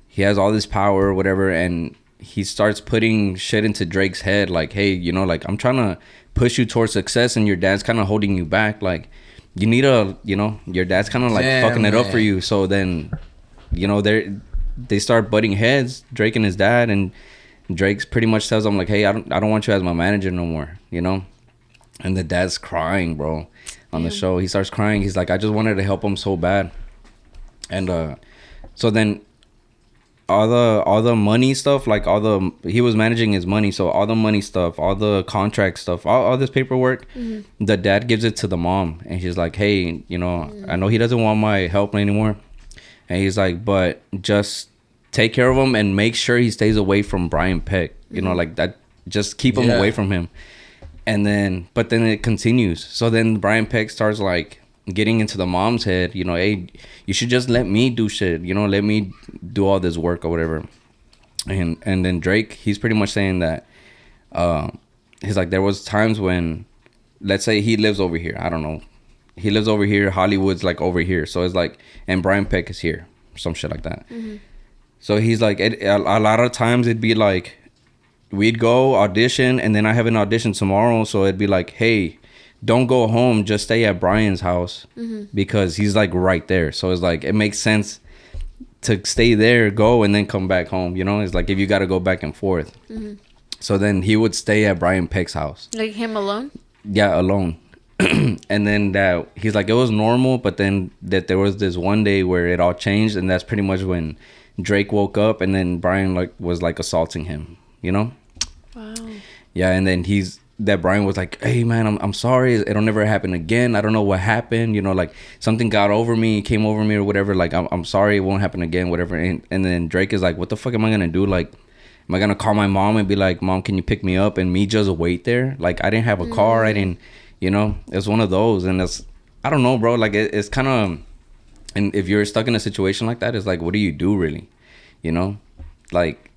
he has all this power or whatever, and he starts putting shit into Drake's head, like, hey, you know, like I'm trying to push you towards success, and your dad's kind of holding you back. Like, you need your dad's kind of like fucking it up for you. So then, you know, they start butting heads, Drake and his dad, and Drake's pretty much tells him like, hey, I don't want you as my manager no more, you know. And the dad's crying, bro, on the show. He starts crying. He's like, I just wanted to help him so bad. And so then all the money stuff, like he was managing his money, so all the money stuff, all the contract stuff, all this paperwork, the dad gives it to the mom, and she's like, hey, you know, I know he doesn't want my help anymore, and he's like, but just take care of him and make sure he stays away from Brian Peck, you know, like that, just keep him away from him. And then, but then it continues. So then Brian Peck starts like getting into the mom's head, you know, hey, you should just let me do shit, you know, let me do all this work or whatever. And then Drake, he's pretty much saying that he's like, there was times when, let's say he lives over here, I don't know, he lives over here, Hollywood's like over here, so it's like, and Brian Peck is here, some shit like that. So he's like, a lot of times it'd be like, we'd go audition, and then I have an audition tomorrow, so it'd be like, hey, don't go home, just stay at Brian's house, because he's like right there. So it's like, it makes sense to stay there, go, and then come back home, you know? It's like if you got to go back and forth. So then he would stay at Brian Peck's house. Like him alone? Yeah, alone. And then that he's like, it was normal, but then that there was this one day where it all changed, and that's pretty much when Drake woke up, and then Brian like was like assaulting him, you know? Wow. Yeah, and then Brian was like, hey man, I'm sorry, it'll never happen again, I don't know what happened, you know, like something got over me, came over me or whatever, like I'm sorry, it won't happen again, whatever. And then Drake is like, what the fuck am I gonna do? Like, am I gonna call my mom and be like, Mom, can you pick me up? And me just wait there? Like, I didn't have a car, I didn't, you know, it's one of those. And it's, I don't know, bro, like it's kind of, and if you're stuck in a situation like that, it's like, what do you do really, you know? Like,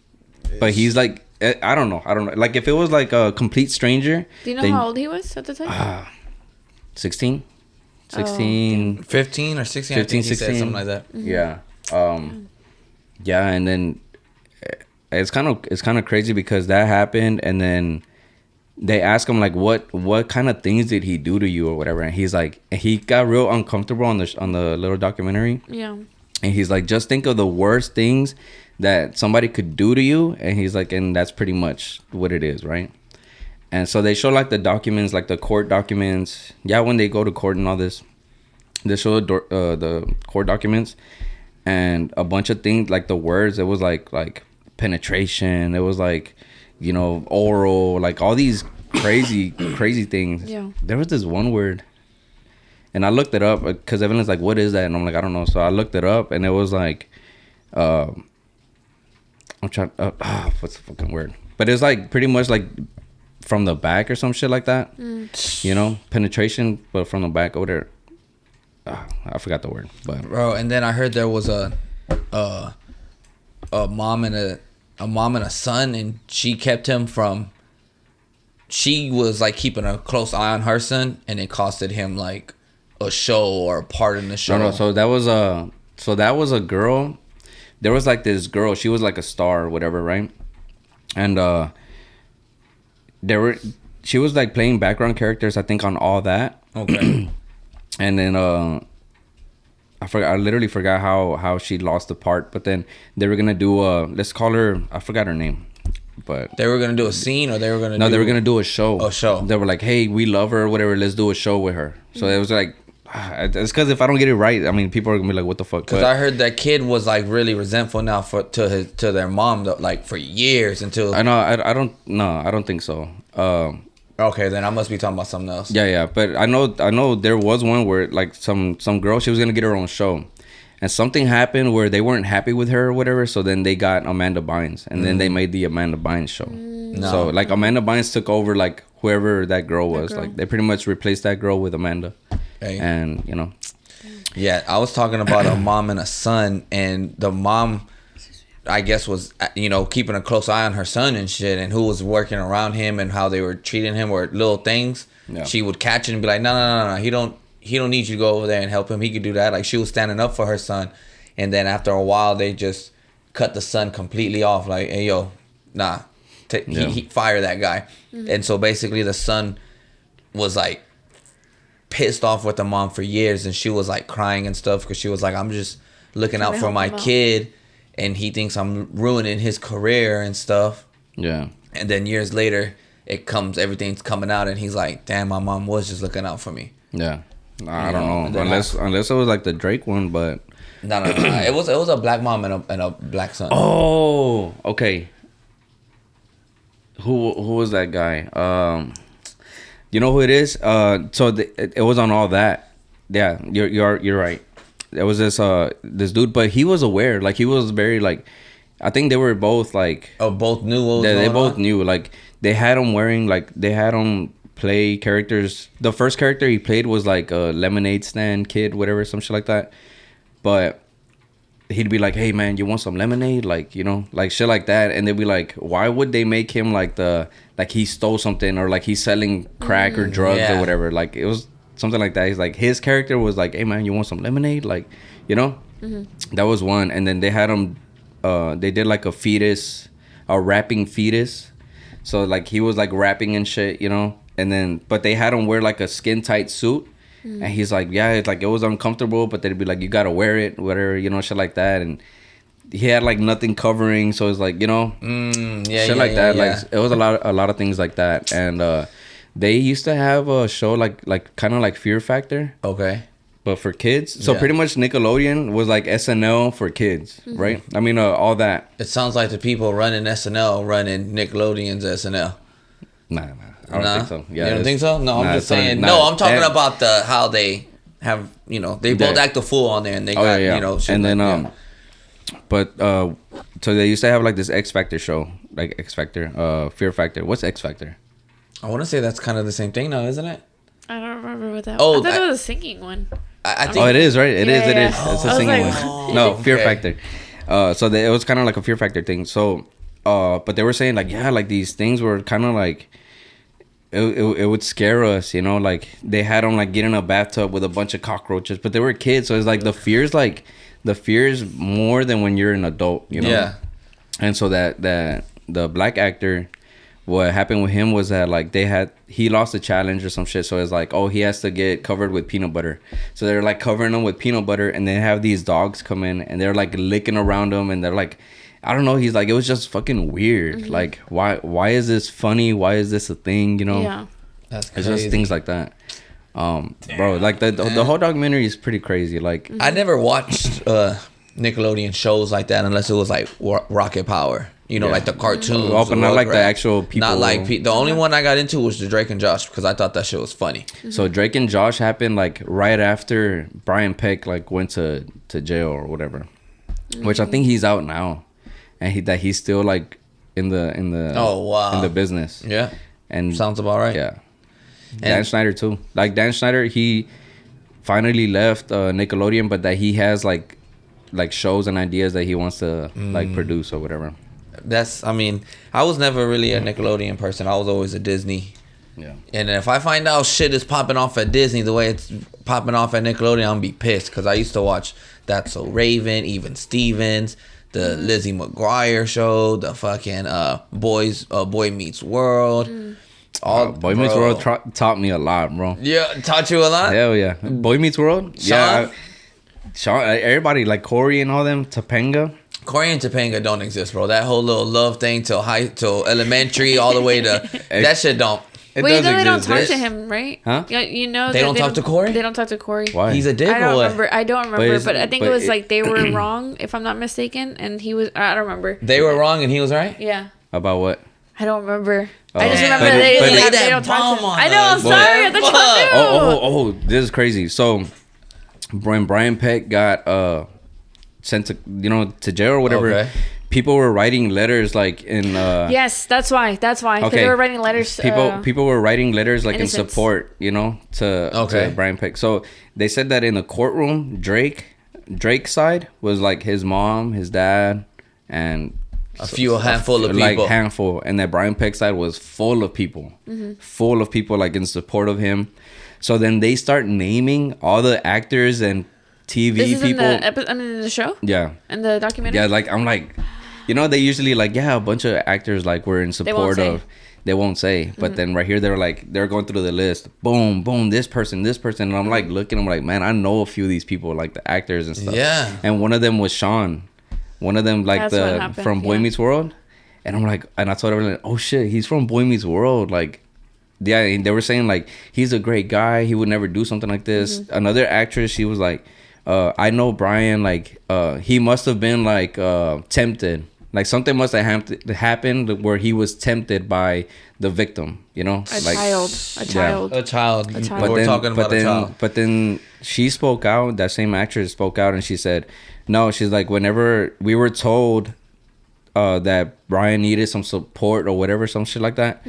but he's like, I don't know. Like, if it was like a complete stranger. Do you know how old he was at the time? 16? 16. 15 or 16? 15, I think he 16. said something like that. Yeah. Yeah, and then it's kind of crazy because that happened, and then they ask him like, what kind of things did he do to you or whatever, and he's like, he got real uncomfortable on the little documentary. Yeah. And he's like, just think of the worst things that somebody could do to you. And he's like, and that's pretty much what it is, right? And so they show like the documents, like the court documents. Yeah, when they go to court and all this, they show the court documents and a bunch of things, like the words. It was like penetration. It was like, you know, oral, like all these crazy things. Yeah. There was this one word. And I looked it up because Evelyn's like, what is that? And I'm like, I don't know. So I looked it up, and it was like, I'm trying, what's the fucking word? But it's like pretty much like from the back or some shit like that. You know, penetration, but from the back over there. I forgot the word. But bro, and then I heard there was a mom and a son, and she kept him from. She was like keeping a close eye on her son, and it costed him like a show or a part in the show. No. So that was a girl. There was like this girl. She was like a star or whatever, right? And she was like playing background characters, I think, on All That. Okay. And then I literally forgot how she lost the part. But then they were gonna do let's call her, I forgot her name. But they were gonna do a scene, or they were gonna they were gonna do a show. A show. They were like, hey, we love her, whatever. Let's do a show with her. So it was like, it's because if I don't get it right, I mean, people are gonna be like, what the fuck? Because I heard that kid was like really resentful now to their mom, like for years until. I know. I don't think so. Okay, then I must be talking about something else. Yeah. But I know there was one where like some girl, she was gonna get her own show. And something happened where they weren't happy with her or whatever. So then they got Amanda Bynes. And then they made the Amanda Bynes show. No. So like Amanda Bynes took over like whoever that girl was. Like they pretty much replaced that girl with Amanda. Hey. And, you know. Yeah, I was talking about a mom and a son. And the mom, I guess, was, you know, keeping a close eye on her son and shit. And who was working around him and how they were treating him or little things. Yeah. She would catch it and be like, no. He don't need you to go over there and help him. He could do that. Like, she was standing up for her son. And then after a while, they just cut the son completely off. Like, hey, yo, nah. He fire that guy. And so basically the son was like pissed off with the mom for years. And she was like crying and stuff because she was like, I'm just looking out for my kid. And he thinks I'm ruining his career and stuff. Yeah. And then years later, everything's coming out. And he's like, damn, my mom was just looking out for me. Yeah. I don't know, unless it was like the Drake one, but no. It was a black mom and a black son. Oh, okay. Who was that guy? You know who it is? It was on All That. Yeah, you're right. It was this dude, but he was aware. Like, he was very like, I think they were both like. Oh, both knew what was they going both on? knew. Like, they had him wearing, like, they had him play characters. The first character he played was like a lemonade stand kid, whatever, some shit like that. But he'd be like, hey man, you want some lemonade? Like, you know, like shit like that. And they'd be like, why would they make him like he stole something, or like he's selling crack or drugs or whatever? Like, it was something like that. He's like, his character was like, hey man, you want some lemonade? Like, you know, that was one. And then they had him, they did like a rapping fetus. So like he was like rapping and shit, you know. And then, but they had him wear like a skin tight suit. And he's like, yeah, it's like, it was uncomfortable, but they'd be like, you gotta wear it, whatever, you know, shit like that. And he had like nothing covering, so it's like, you know, shit like that. Like, it was a lot of things like that. And they used to have a show like kind of like Fear Factor. Okay. But for kids. So pretty much Nickelodeon was like SNL for kids, right? I mean, all that. It sounds like the people running SNL running Nickelodeon's SNL. Nah. I don't think so. Yeah, you don't think so? No, I'm just saying. No, I'm talking about how they have, you know, they both act a fool on there, and they got, you know, shit. And then but so they used to have like this X Factor show, like X Factor, Fear Factor. What's X Factor? I want to say that's kind of the same thing now, isn't it? I don't remember what that was. I thought it was a singing one. I think. Oh, it is, right? It is. It's a singing like, one. No, Fear Factor. So it was kind of like a Fear Factor thing. So, but they were saying like, yeah, like these things were kind of like, it would scare us, you know, like they had them like get in a bathtub with a bunch of cockroaches, but they were kids, so it's like the fears more than when you're an adult, you know. Yeah. And so that the black actor, what happened with him was that like he lost a challenge or some shit, so it's like, oh, he has to get covered with peanut butter, so they're like covering him with peanut butter, and they have these dogs come in and they're like licking around him, and they're like, I don't know. He's like, it was just fucking weird. Like, why is this funny? Why is this a thing? You know? Yeah. That's crazy. It's just things like that. Bro, like the whole documentary is pretty crazy. Like, I never watched Nickelodeon shows like that unless it was like Rocket Power. You know, like the cartoons. Oh, but not like the actual people. Not like the only one I got into was the Drake and Josh, because I thought that shit was funny. So Drake and Josh happened like right after Brian Peck like went to jail or whatever, which I think he's out now. And he's still like in the in the business. Yeah. And sounds about right. Yeah. And Dan Schneider too. Like Dan Schneider, he finally left Nickelodeon, but that he has like shows and ideas that he wants to like produce or whatever. I mean, I was never really a Nickelodeon person. I was always a Disney. Yeah. And if I find out shit is popping off at Disney the way it's popping off at Nickelodeon, I'm gonna be pissed, because I used to watch That's So Raven, Even Stevens, the Lizzie McGuire show, the fucking Boy Meets World. Boy Meets World taught me a lot, bro. Yeah, taught you a lot? Hell yeah. Boy Meets World? Sean? Yeah. Sean, everybody, like Corey and all them, Topanga. Corey and Topanga don't exist, bro. That whole little love thing till elementary all the way to... that shit don't... Well, you know they don't talk to him, right? Huh? Yeah, you know they don't talk to Corey? They don't talk to Corey. Why? He's a dick. I don't remember, but I think it was like they were wrong, if I'm not mistaken, and he was. I don't remember. They were wrong and he was right. Yeah. About what? I don't remember. Oh. I just remember they don't talk to him. I know. I'm sorry. I thought you knew. This is crazy. So when Brian Peck got sent to jail or whatever. People were writing letters like in yes, that's why because they were writing letters. People were writing letters like innocence. in support, to Brian Peck. So they said that in the courtroom, Drake's side was like his mom, his dad, and a handful of people, like handful, and that Brian Peck's side was full of people, like in support of him. So then they start naming all the actors and TV this is people. In the show. Yeah. In the documentary. Yeah, like I'm like. They usually like, a bunch of actors like were in support of. They won't say, but then right here they're going through the list. Boom, boom, this person, and I'm like looking. I'm like, man, I know a few of these people, like the actors and stuff. Yeah. And one of them was Sean, one of them like from Boy Meets World, and I'm like, and I told everyone, oh shit, he's from Boy Meets World, like. Yeah, and they were saying like he's a great guy. He would never do something like this. Another actress, she was like, I know Brian. Like, he must have been like tempted. Like something must have happened where he was tempted by the victim, A child. We're talking about a child. But then she spoke out. That same actress spoke out, and she said, "No." She's like, whenever we were told, that Brian needed some support or whatever, some shit like that.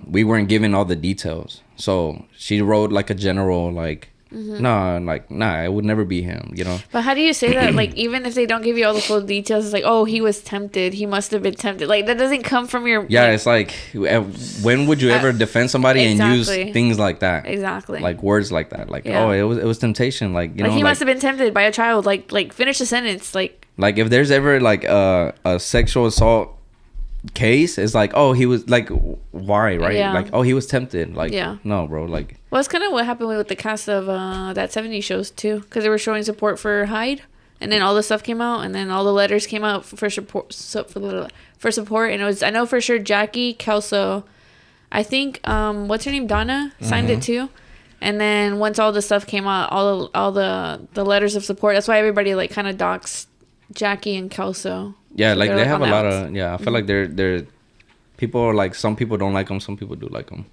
We weren't given all the details, so she wrote like a general like. Nah, it would never be him, you know. But how do you say that? Like, even if they don't give you all the full details, it's like, oh, he was tempted. He must have been tempted. Like, that doesn't come from your. Yeah, it's like, when would you ever defend somebody and use things like that? Exactly. Like words like that. Like, oh, it was temptation. Like, you know, he must have been tempted by a child. Like finish the sentence. Like if there's ever like a sexual assault case, it's like, oh, he was like, why, right? Yeah. Like, oh, he was tempted. Like, yeah. No, bro. Like, well, it's kind of what happened with the cast of that 70s shows too, because they were showing support for Hyde, and then all the stuff came out, and then all the letters came out for support. For support, and it was, I know for sure Jackie Kelso, I think what's her name, Donna, signed it too. And then once all the stuff came out, all the letters of support, that's why everybody like kind of doxed Jackie and Kelso. Yeah, so like they have a lot outs. of, I feel like they're people are like, some people don't like them, some people do like them.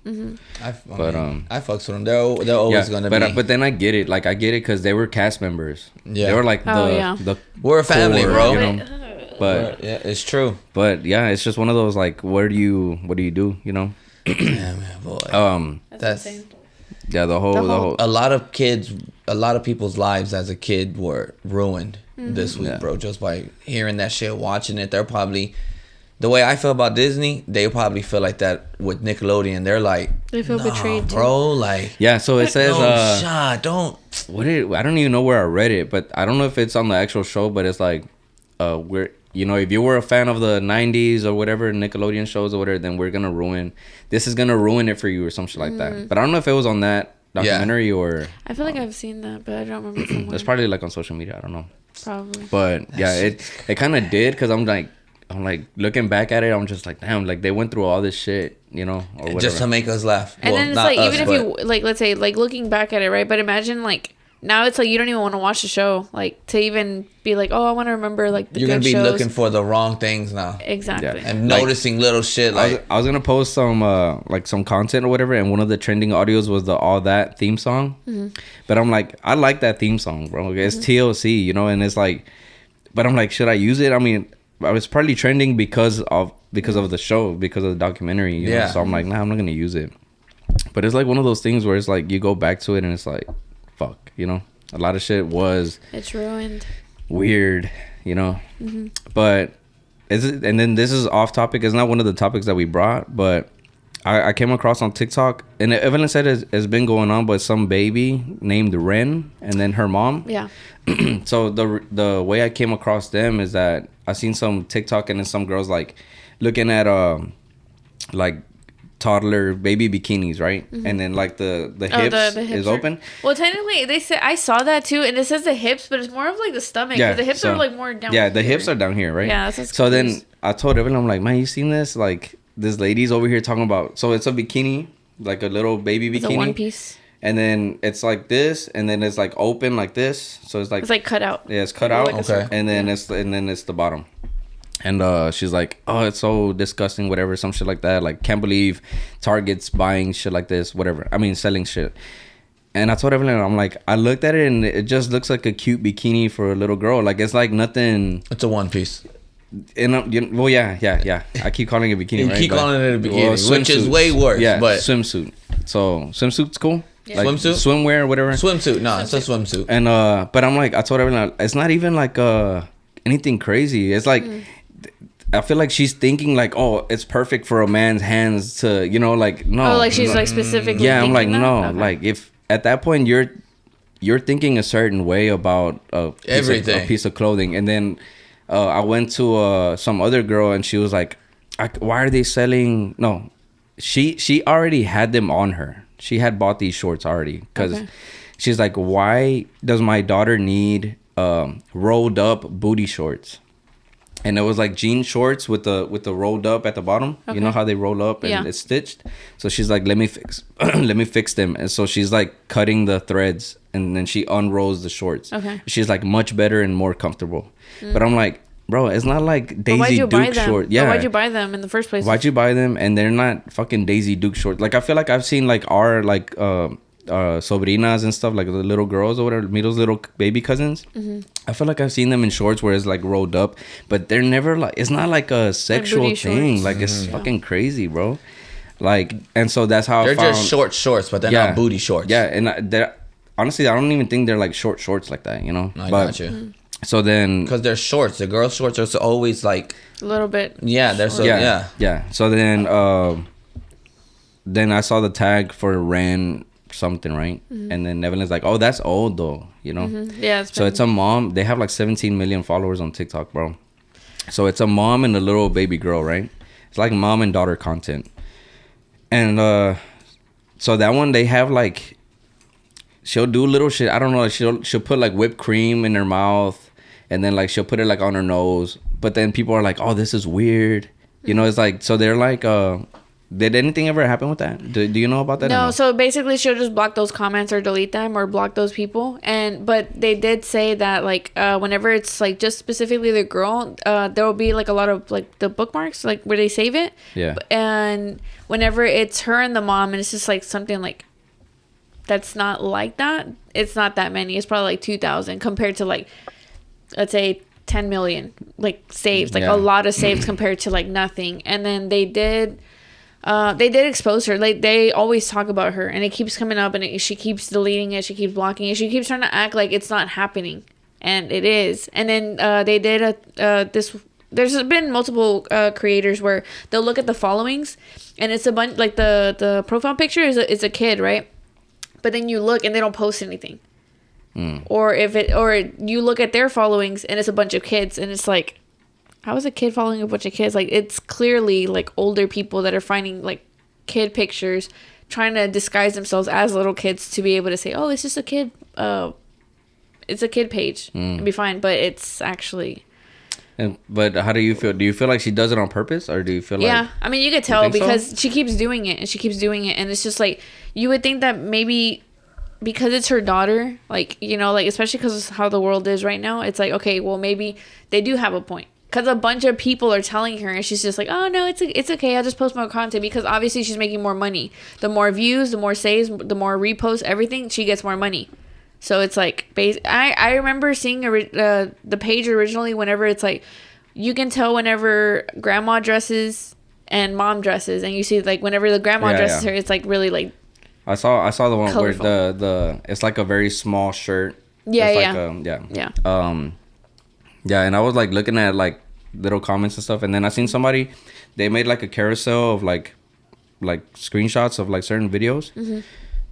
I fucks with them. They're always gonna be. But then I get it. Like, I get it because they were cast members. Yeah, they were like we're a family, core, bro. You know? But yeah, it's true. But yeah, it's just one of those like, what do you do? You know? Yeah, man, boy. That's insane. Yeah, the whole. A lot of people's lives as a kid were ruined this week, bro. Just by hearing that shit, watching it. They're probably, the way I feel about Disney, they probably feel like that with Nickelodeon. They're like, they feel betrayed, bro. Like, yeah. So it says, don't. I don't even know where I read it, but I don't know if it's on the actual show. But it's like, we're. You know, if you were a fan of the 90s or whatever, Nickelodeon shows or whatever, then this is gonna ruin it for you or some shit like that. But I don't know if it was on that documentary or. I feel like I've seen that, but I don't remember from where. It's probably like on social media. I don't know. Probably. But yeah, it kind of did, because I'm like looking back at it, I'm just like, damn, like they went through all this shit, you know, or whatever. Just to make us laugh. And then it's like, even if you like, let's say, like looking back at it, right? But imagine like. Now it's like you don't even want to watch the show, like to even be like, oh, I want to remember like the good shows. You're gonna be looking for the wrong things now. Exactly. Yeah. And noticing little shit like. I was gonna post some like some content or whatever, and one of the trending audios was the All That theme song. But I'm like, I like that theme song, bro. It's TLC, you know, and it's like, but I'm like, should I use it? I mean, I was partly trending because of the show, because of the documentary. You know? So I'm like, nah, I'm not gonna use it. But it's like one of those things where it's like you go back to it and it's like, fuck, you know, a lot of shit it's ruined, weird, you know. But and then this is off topic. It's not one of the topics that we brought, but I came across on TikTok, and Evelyn said it's been going on, but some baby named Ren and then her mom. Yeah. So the way I came across them is that I seen some TikTok, and then some girls like looking at like toddler baby bikinis, right? And then like the hips is open. Well, technically they say, I saw that too, and it says the hips, but it's more of like the stomach. Yeah, the hips are like more down. Yeah, the hips are down here, right? Yeah, that's so then I told Evelyn, I'm like, man, you seen this? Like, this lady's over here talking about, so it's a bikini, like a little baby bikini. It's a one piece. And then it's like this, and then it's like open like this. So it's like cut out. Yeah, it's cut out. Like and then it's the bottom. And she's like, oh, it's so disgusting, whatever, some shit like that. Like, can't believe Target's buying shit like this, whatever. I mean, selling shit. And I told Evelyn, I'm like, I looked at it and it just looks like a cute bikini for a little girl. Like, it's like nothing. It's a one piece. Well, yeah. I keep calling it a bikini, you right? keep calling it a bikini, which is way worse. Yeah, but swimsuit. So, swimsuit's cool. Yeah. Like, swimsuit? Swimwear or whatever. Swimsuit. No, it's a swimsuit. And, but I'm like, I told Evelyn, it's not even like anything crazy. It's like... I feel like she's thinking like, oh, it's perfect for a man's hands to, you know, like, no. Oh, like she's like specifically. Yeah, I'm like, no. Okay. Like, if at that point you're thinking a certain way about a piece of clothing, and then I went to some other girl and she was like, why are they selling? No, she already had them on her. She had bought these shorts already, because she's like, why does my daughter need rolled up booty shorts? And it was like jean shorts with the rolled up at the bottom. You know how they roll up and it's stitched. So she's like, let me fix them. And so she's like cutting the threads, and then she unrolls the shorts. Okay. She's like much better and more comfortable. But I'm like, bro, it's not like Daisy Duke shorts. Yeah. Why'd you buy them in the first place? Why'd you buy them? And they're not fucking Daisy Duke shorts. Like, I feel like I've seen like our like sobrinas and stuff, like the little girls or whatever, Mito's little baby cousins. I feel like I've seen them in shorts where it's like rolled up, but they're never like, it's not like a sexual thing. Like it's fucking crazy, bro. Like, and so that's how they're just short shorts, but they're not booty shorts. Yeah, and they're honestly, I don't even think they're like shorts like that, you know. I got you. So then, because they're shorts, the girls' shorts are always like a little bit. Yeah, they're so yeah. So then I saw the tag for Ren something, right? And then Evelyn's like, "Oh, that's old though," you know. Yeah. So it's a mom. They have like 17 million followers on TikTok, bro. So it's a mom and a little baby girl, right? It's like mom and daughter content. And so that one, they have like, she'll do little shit. I don't know. She'll put like whipped cream in her mouth, and then like she'll put it like on her nose. But then people are like, "Oh, this is weird." You know, it's like, so they're like, did anything ever happen with that? Do you know about that? No, so basically she'll just block those comments or delete them or block those people. But they did say that like whenever it's like just specifically the girl, there will be like a lot of like the bookmarks like where they save it. Yeah. And whenever it's her and the mom and it's just like something like that's not like that, it's not that many. It's probably like 2,000 compared to like, let's say 10 million like saves, like a lot of saves compared to like nothing. And then they did expose her. Like they always talk about her and it keeps coming up and she keeps deleting it, she keeps blocking it, she keeps trying to act like it's not happening, and it is. And then they did there's been multiple creators where they'll look at the followings and it's a bunch like the profile picture is a kid, right? But then you look and they don't post anything. Or you look at their followings and it's a bunch of kids and it's like, how is a kid following a bunch of kids? Like, it's clearly like older people that are finding like kid pictures, trying to disguise themselves as little kids to be able to say, "Oh, it's just a kid. It's a kid page. It'd be fine." But it's actually. But how do you feel? Do you feel like she does it on purpose, or do you feel like? Yeah, I mean, you could tell because she keeps doing it and she keeps doing it, and it's just like you would think that maybe. Because it's her daughter, like, you know, like, especially because of how the world is right now, it's like, okay, well, maybe they do have a point. Because a bunch of people are telling her, and she's just like, "Oh, no, it's okay. I'll just post more content." Because obviously she's making more money. The more views, the more saves, the more reposts, everything, she gets more money. So it's like, I remember seeing the page originally whenever it's like, you can tell whenever grandma dresses and mom dresses. And you see, like, whenever the grandma dresses her, it's like really like, I saw the one colorful. Where the it's like a very small shirt. Yeah. Yeah, and I was like looking at like little comments and stuff, and then I seen somebody, they made like a carousel of like screenshots of like certain videos,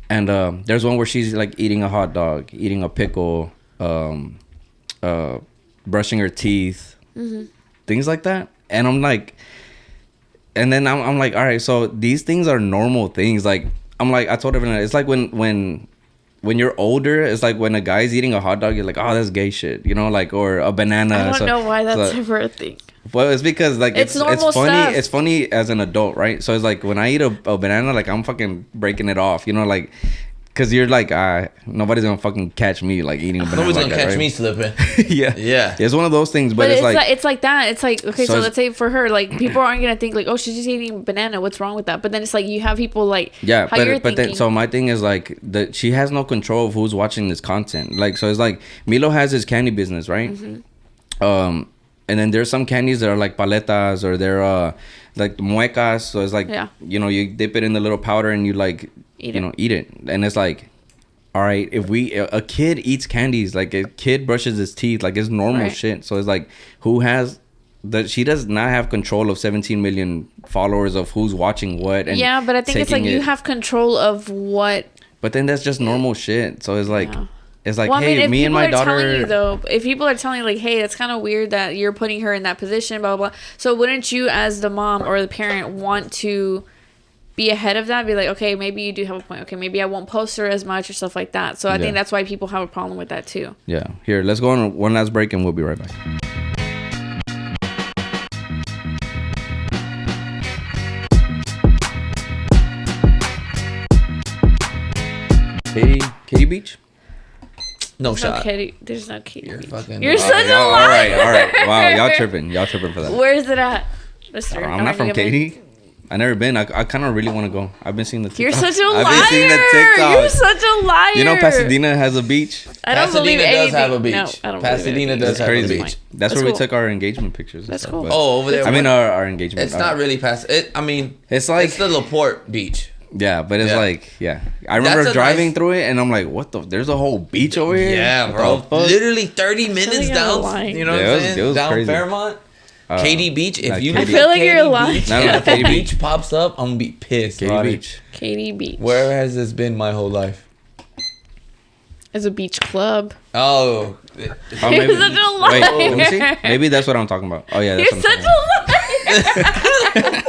and there's one where she's like eating a hot dog, eating a pickle, brushing her teeth, things like that, and I'm like, and then I'm like, all right, so these things are normal things, like. I'm like, I told everyone, it's like when you're older, it's like when a guy's eating a hot dog, you're like, "Oh, that's gay shit," you know, like, or a banana. I don't know why that's ever a thing. Well, it's because like it's funny. Stuff. It's funny as an adult, right? So it's like when I eat a banana, like I'm fucking breaking it off, you know, like. Cause you're like, nobody's gonna fucking catch me like eating a banana. Nobody's like gonna catch right? me slipping. Yeah. It's one of those things, but it's like it's like that. It's like, okay, so let's say for her, like people aren't gonna think like, "Oh, she's just eating a banana. What's wrong with that?" But then it's like you have people like, but then so my thing is like that she has no control of who's watching this content. Like, so it's like Milo has his candy business, right? And then there's some candies that are like paletas or they're like muecas. So it's like you know, you dip it in the little powder and you like eat it, and it's like, all right, if a kid eats candies, like a kid brushes his teeth, like it's normal shit. So it's like, who has that? She does not have control of 17 million followers of who's watching what. And but I think it's like you have control of what. But then that's just normal shit. So it's like. It's like, well, hey, I mean, me and my daughter. If people are telling you, like, hey, it's kind of weird that you're putting her in that position, blah, blah, blah. So wouldn't you, as the mom or the parent, want to be ahead of that? Be like, okay, maybe you do have a point. Okay, maybe I won't post her as much or stuff like that. So I think that's why people have a problem with that, too. Yeah. Here, let's go on one last break and we'll be right back. Katy Beach? No There's shot. There's no Katy Beach. Fucking You're such a liar. All right. Wow, y'all tripping for that. Where's it at, Mister? I'm not from Katy. I never been. I kind of really want to go. I've been seeing the TikTok. You're such a I've liar. been seeing the TikTok. You're such a liar. You know Pasadena has a beach? I don't believe Pasadena does anything. have a beach. No, I don't Pasadena believe does have Crazy. a beach. That's where cool. we took our engagement pictures. And That's stuff, cool. but- Oh, over there. I mean, our engagement. It's not really I mean, It's like it's the Laporte Beach. yeah, but it's Yeah. like I remember That's a driving nice- through it, and I'm like, what the? There's a whole beach over here. Yeah, What bro. the fuck? Literally 30 minutes like you're down. lying. You know Yeah, what it I'm was- saying? it was Down crazy. Fairmont. Katy Beach. If like you Katy look I feel at like you're Katy lying. Beach, No, and no, if Katy Katy Beach pops up, I'm gonna be pissed. Katy Ronnie. Beach. Katy Beach. Where has this been my whole life? As a beach club. Oh, Oh, You're such a liar. Wait, let me see. Maybe that's what I'm talking about. Oh yeah, that's You're what I'm such talking a liar.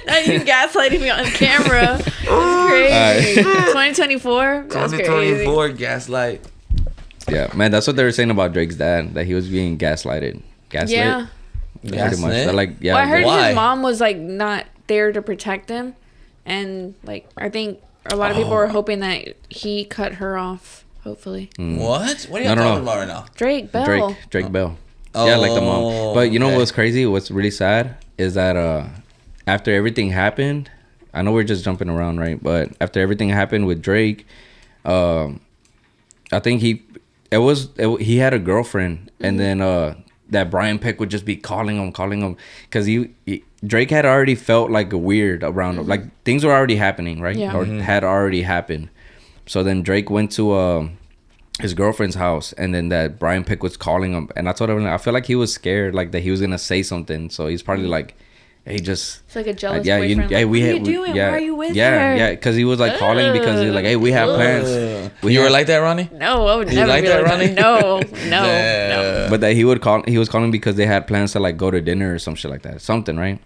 Now you gaslighting me on camera. That's crazy. 2024. That's crazy. 2024 gaslight. about. Yeah, man, that's what they were saying about Drake's dad, that he was being gaslighted. Gaslit. Yeah. Pretty much. Gaslit? They're like, yeah. Well, I heard Why? his mom was like not there to protect him, and like I think a lot of people were hoping that he cut her off. Hopefully, What? What are you No, no, talking no. about right now? Drake Bell. Drake Bell. Yeah, like the mom. Oh, But you know okay. what's crazy? What's really sad is that after everything happened, I know we're just jumping around, right? But after everything happened with Drake, I think he had a girlfriend, and then that Brian Peck would just be calling him, because Drake had already felt like weird around him, like things were already happening, right? Yeah. Or had already happened. So then Drake went to his girlfriend's house, and then that Brian Peck was calling him, and I told him, I feel like he was scared, like that he was gonna say something. So he's probably like, hey, just It's like a jealous yeah, boyfriend. yeah, like, we what are had, you doing? yeah, Why are you with yeah, her? yeah, because he was like calling because he was like, hey, we have plans. You were like that, Ronnie? No, I would You never like be that, like Ronnie? that. No, no, no. But that he was calling because they had plans to like go to dinner or some shit like that, something, right?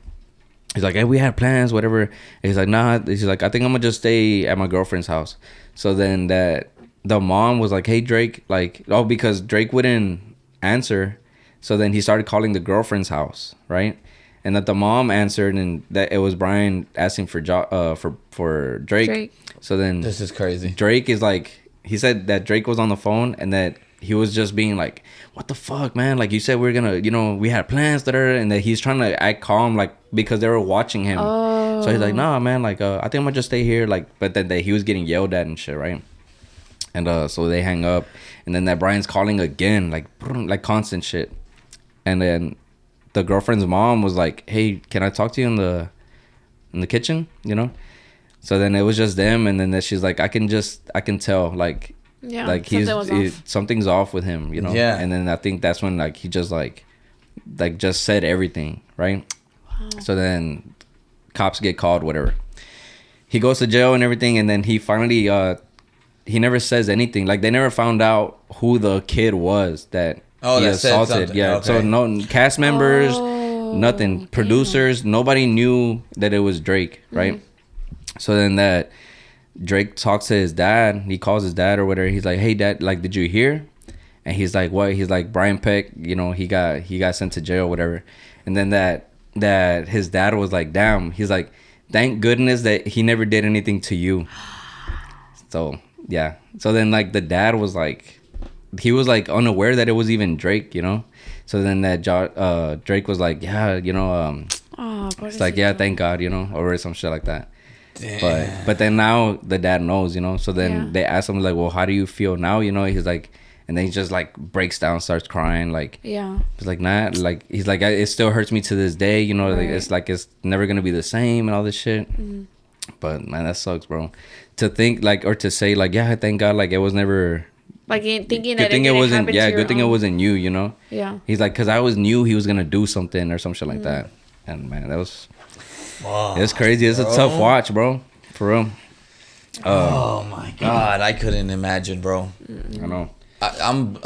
He's like, hey, we had plans, whatever. And he's like, nah. He's like, I think I'm gonna just stay at my girlfriend's house. So then the mom was like, hey, Drake, like, oh, because Drake wouldn't answer. So then he started calling the girlfriend's house, right? And that the mom answered, and that it was Brian asking for Drake. So then This is crazy. Drake is like, he said that Drake was on the phone and that he was just being like, what the fuck, man? Like, you said we are gonna, we had plans, and that he's trying to act calm, like, because they were watching him. Oh. So he's like, nah, man, like, I think I'm gonna just stay here, like, but then he was getting yelled at and shit, right? And so they hang up, and then that Brian's calling again, like constant shit. And then the girlfriend's mom was like, hey, can I talk to you in the kitchen, So then it was just them, and then she's like, I can tell, like, Yeah, like something's off with him, Yeah. And then I think that's when like he just like just said everything, right? Wow. So then cops get called, whatever. He goes to jail and everything, and then he finally he never says anything. Like, they never found out who the kid was that he that said assaulted. something. Yeah, Okay. so no cast members, nothing. damn. Producers, nobody knew that it was Drake, right? So then that Drake talks to his dad. He calls his dad or whatever. He's like, hey, Dad, like, did you hear? And he's like, what? He's like, Brian Peck, he got sent to jail or whatever. And then that his dad was like, damn. He's like, thank goodness that he never did anything to you. So, yeah. So then, like, the dad was like, he was like unaware that it was even Drake, So then that Drake was like, yeah, Oh, it's like, yeah, thank God, or some shit like that. Damn. But then now the dad knows, So then they ask him, like, well, how do you feel now? He's like, and then he just like breaks down, starts crying, like, yeah. He's like, nah, like, he's like, it still hurts me to this day, like it's never gonna be the same and all this shit. But man, that sucks, bro. To think like, or to say like, yeah, thank God, like it was never. Like thinking Good that thing it wasn't. Yeah, good thing it was. wasn't you. Yeah. He's like, cause I knew he was gonna do something or some shit like that. And man, that was. It's crazy. It's a tough watch, bro. For real. Oh my God, I couldn't imagine, bro. I know. I'm.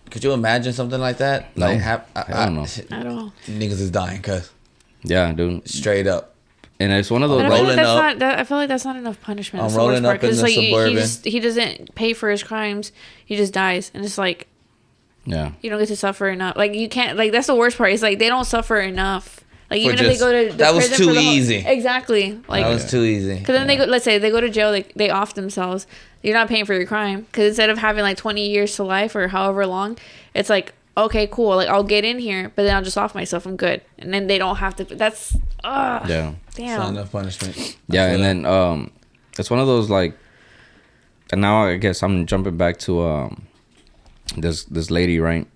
Could you imagine something like that? No. Like, I don't know. At all. Niggas is dying, cuz. Yeah, dude. Straight up. And it's one of those. And I feel like rolling I feel like that's not enough punishment. I'm That's the worst rolling part, up in 'cause, the like, Suburban. he doesn't pay for his crimes. He just dies, and it's like Yeah. you don't get to suffer enough. Like, you can't. Like, that's the worst part. It's like they don't suffer enough. Like, For even if they go to the that was prison too for the whole- easy. Exactly. Like, That was too easy. because then they go. Let's say they go to jail. They off themselves. You're not paying for your crime, because instead of having like 20 years to life or however long, it's like okay, cool. Like, I'll get in here, but then I'll just off myself. I'm good. And then they don't have to. That's, yeah. damn. It's not enough punishment. Yeah, and then it's one of those like, and now I guess I'm jumping back to this lady, right?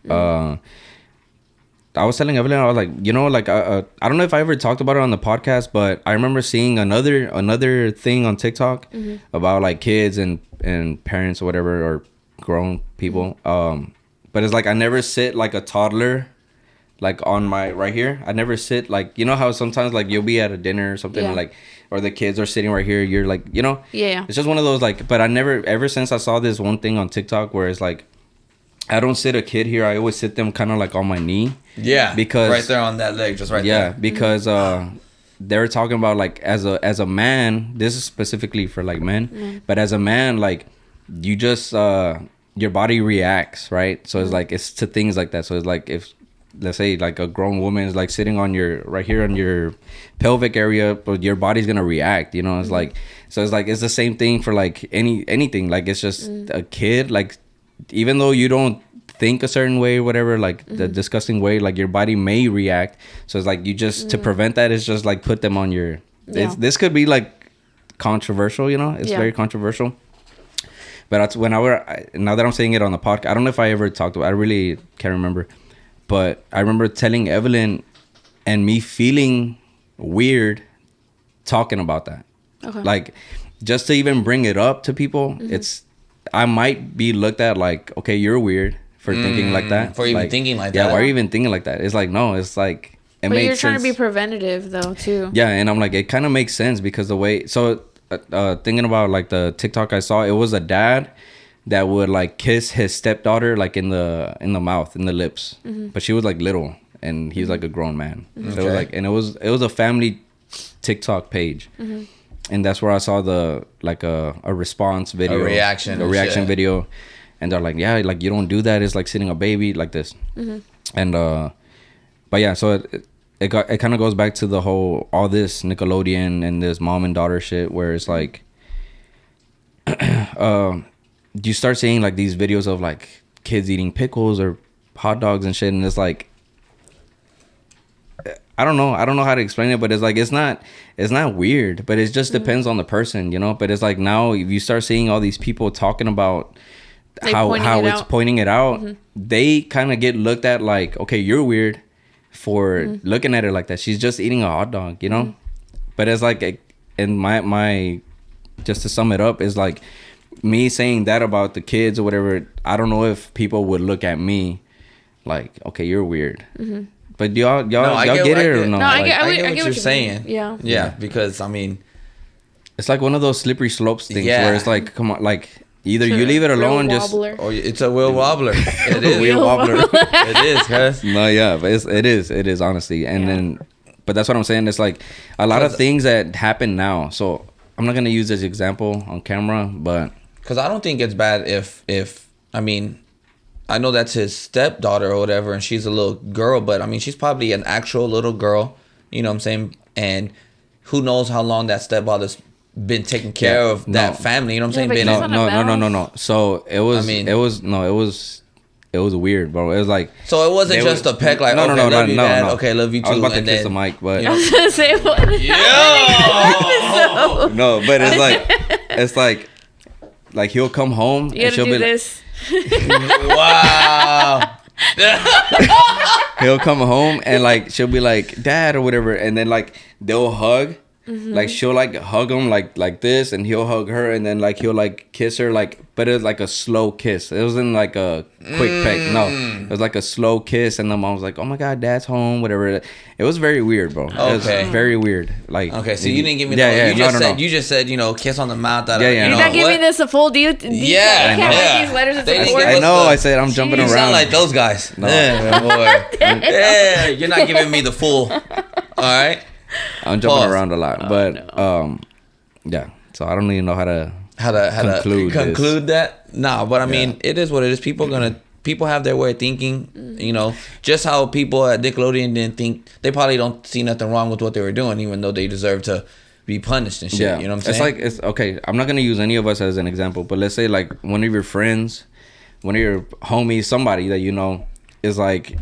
I was telling Evelyn, I was like, you know, like I don't know if I ever talked about it on the podcast, but I remember seeing another thing on TikTok about like kids and parents or whatever, or grown people. But it's like I never sit like a toddler, like on my right here. I never sit like, you know how sometimes like you'll be at a dinner or something, and like, or the kids are sitting right here. You're like, you know, it's just one of those like. But I never, ever since I saw this one thing on TikTok where it's like, I don't sit a kid here. I always sit them kind of like on my knee. Yeah, because right there on that leg, just right there. Yeah, because they were talking about like as a man. This is specifically for like men, but as a man, like you just your body reacts, right? So it's like it's to things like that. So it's like if let's say like a grown woman is like sitting on your right here on your pelvic area, but your body's gonna react. You know, it's like so it's like it's the same thing for like anything. Like it's just a kid, like. Even though you don't think a certain way or whatever, like the disgusting way, like your body may react. So it's like you just to prevent that, it's just like put them on your this could be like controversial, you know, it's very controversial, but that's when now that I'm saying it on the podcast, I don't know if I ever talked about, I really can't remember, but I remember telling Evelyn and me feeling weird talking about that. Like just to even bring it up to people, I might be looked at like, okay, you're weird for thinking like that. For even like, thinking like that. Yeah, why are you even thinking like that? It's like, no, it's like, it but makes you're trying sense. to be preventative though, too. Yeah, and I'm like, it kind of makes sense because the way, so thinking about like the TikTok I saw, it was a dad that would like kiss his stepdaughter like in the mouth, in the lips. But she was like little and he's like a grown man. So it was like, and it was a family TikTok page. And that's where I saw the like a response video, a reaction video, and they're like, yeah, like you don't do that. It's like sitting a baby like this, and but yeah, so it kind of goes back to the whole all this Nickelodeon and this mom and daughter shit where it's like, you start seeing like these videos of like kids eating pickles or hot dogs and shit, and it's like. I don't know how to explain it, but it's like it's not weird, but it just depends on the person, you know. But it's like now if you start seeing all these people talking about like how it's pointing it out, they kind of get looked at like, okay, you're weird for looking at it like that. She's just eating a hot dog, you know. But it's like, and my just to sum it up is like me saying that about the kids or whatever. I don't know if people would look at me like, okay, you're weird. But y'all get it or no? No, I get what you're saying. Yeah, because I mean, it's like one of those slippery slopes things where it's like, come on, like either you leave it alone, just it's a wheel wobbler. It is wheel wobbler. It is, cuz. No, yeah, but it is honestly, and then, but that's what I'm saying. It's like a lot of things that happen now. So I'm not gonna use this example on camera, but because I don't think it's bad if I mean. I know that's his stepdaughter or whatever, and she's a little girl, but I mean, she's probably an actual little girl, you know what I'm saying? And who knows how long that stepfather's been taking care of that family, you know what I'm saying? No. So it was, it was weird, bro. It was like, so it wasn't just a peck, like, love you, Dad. Okay, love you too. I was about to kiss the mic, but I was gonna say what? No, but it's like he'll come home and she'll be this. Wow. He'll come home and like she'll be like, Dad or whatever, and then like they'll hug. Like she'll like hug him like this, and he'll hug her, and then like he'll like kiss her, like, but it was like a slow kiss. It wasn't like a quick peck. No, it was like a slow kiss, and the mom was like, "Oh my God, Dad's home," whatever. It was very weird, bro. Okay, it was very weird. Like, okay, so you didn't give me you just said you know, kiss on the mouth. You're not giving this a full deal. Yeah, I can't write these letters of support. I know. I said I'm jumping around. You sound like those guys. No. Yeah, boy. Yeah, you're not giving me the full. All right. I'm jumping around a lot, but yeah. So I don't even know how to conclude that. Nah, but I mean, it is what it is. People have their way of thinking. You know, just how people at Nickelodeon didn't think. They probably don't see nothing wrong with what they were doing, even though they deserve to be punished and shit. Yeah. You know what I'm saying? It's okay. I'm not gonna use any of us as an example, but let's say like one of your friends, one of your homies, somebody that you know, is like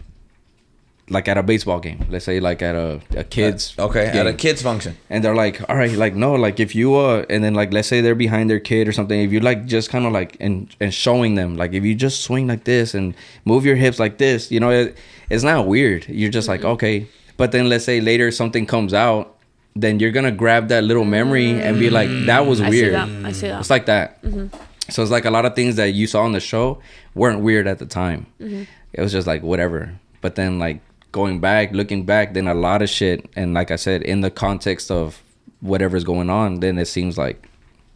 at a baseball game. Let's say like at a kids at game. a kids function. And they're like, all right, like no, like if you and then like let's say they're behind their kid or something. If you like just kind of like and showing them like if you just swing like this and move your hips like this, you know, it's not weird. You're just like okay. But then let's say later something comes out, then you're gonna grab that little memory and be like, that was weird. I see that. It's like that. So it's like a lot of things that you saw on the show weren't weird at the time. It was just like whatever. But then like looking back, then a lot of shit, and like I said, in the context of whatever's going on, then it seems like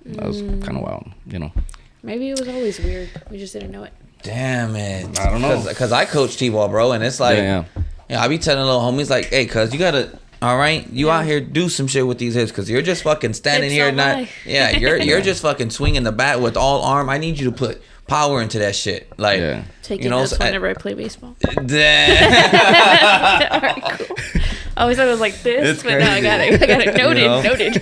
that was kind of wild, you know. Maybe it was always weird. We just didn't know it. Damn it. I don't know. Because I coach T-ball, bro, and it's like, I be telling little homies like, hey, cuz you gotta, all right, you out here do some shit with these hips, because you're just fucking standing here you're just fucking swinging the bat with all arm. I need you to put power into that shit. Like, taking notes whenever I play baseball. Damn. Alright, cool. I always thought it was like this, but now I got it noted.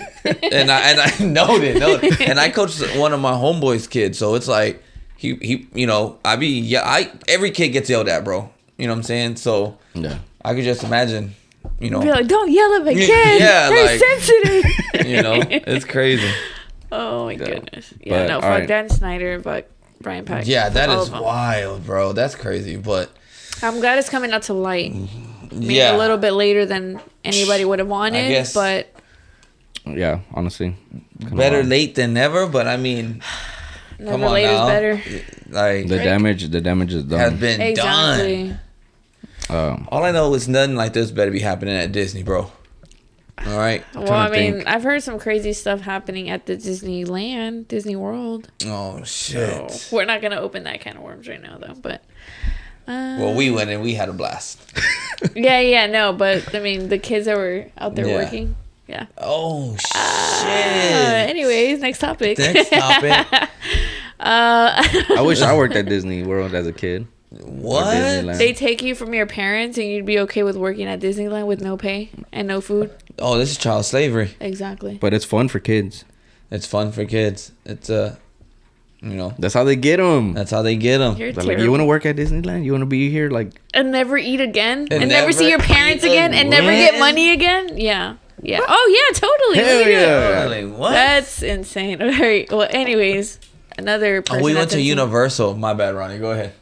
And I noted. And I coached one of my homeboys' kids, so it's like he you know, every kid gets yelled at, bro. You know what I'm saying? So I could just imagine, you know. Be like, don't yell at my kid. Yeah, they're like, sensitive. You know, it's crazy. Oh my goodness. But, fuck right. Dan Schneider, but Brian Pack. Yeah, that is wild, bro. That's crazy, but I'm glad it's coming out to light. Maybe a little bit later than anybody would have wanted, guess. but yeah, honestly, better late than never. But I mean, never late is better. Like the damage is done. Has been done. All I know is nothing like this better be happening at Disney, bro. All right. Well, I mean, I've heard some crazy stuff happening at the Disney World. Oh shit. So we're not gonna open that can of worms right now, though. But well, we went and we had a blast. no, but I mean, the kids that were out there working. Yeah. Oh shit. Anyways, next topic. I wish I worked at Disney World as a kid. What? They take you from your parents and you'd be okay with working at Disneyland with no pay and no food? Oh, this is child slavery. Exactly. But it's fun for kids. It's fun for kids. It's you know. That's how they get them. That's how they get them. You're like, you want to work at Disneyland? You want to be here like and never eat again? And never see your parents again? And never get money again? Yeah. Yeah. Oh, yeah, totally. Hell yeah. Like, what? That's insane. All right. Well, anyways, another person. Oh, we went to Universal. My bad, Ronnie. Go ahead.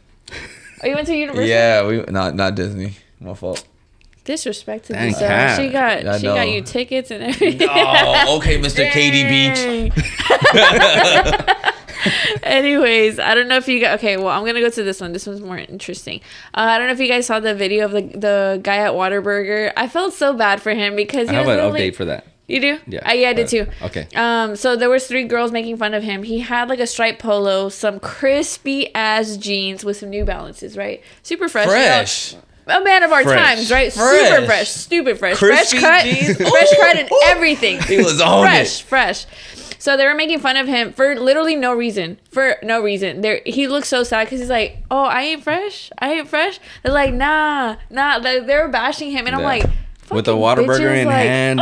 Oh, you went to Universal? Yeah, we not Disney. My fault. Disrespect to Dang, this. She got you tickets and everything. Oh, okay, Mr. Katie Beach. Anyways, I don't know if you guys... Okay, well, I'm going to go to this one. This one's more interesting. I don't know if you guys saw the video of the guy at Whataburger. I felt so bad for him because he I have was an update for that. You do? Yeah. I did too. Okay. So there was 3 girls making fun of him. He had like a striped polo, some crispy ass jeans with some New Balances, right? Super fresh. Fresh. You know, a man of our times, right? Fresh. Super fresh. Stupid fresh. Crispy fresh cut. jeans. Fresh cut and everything. He was on fresh. So they were making fun of him for literally no reason. He looks so sad because he's like, "Oh, I ain't fresh. They're like, nah. They were bashing him, and I'm like, with a Whataburger in hand.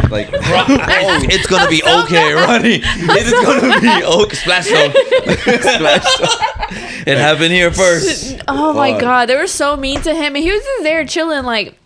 Like, it's gonna be okay, Ronnie. It's gonna be okay. Splash zone. It happened here first. Oh my god, they were so mean to him, and he was just there chilling, like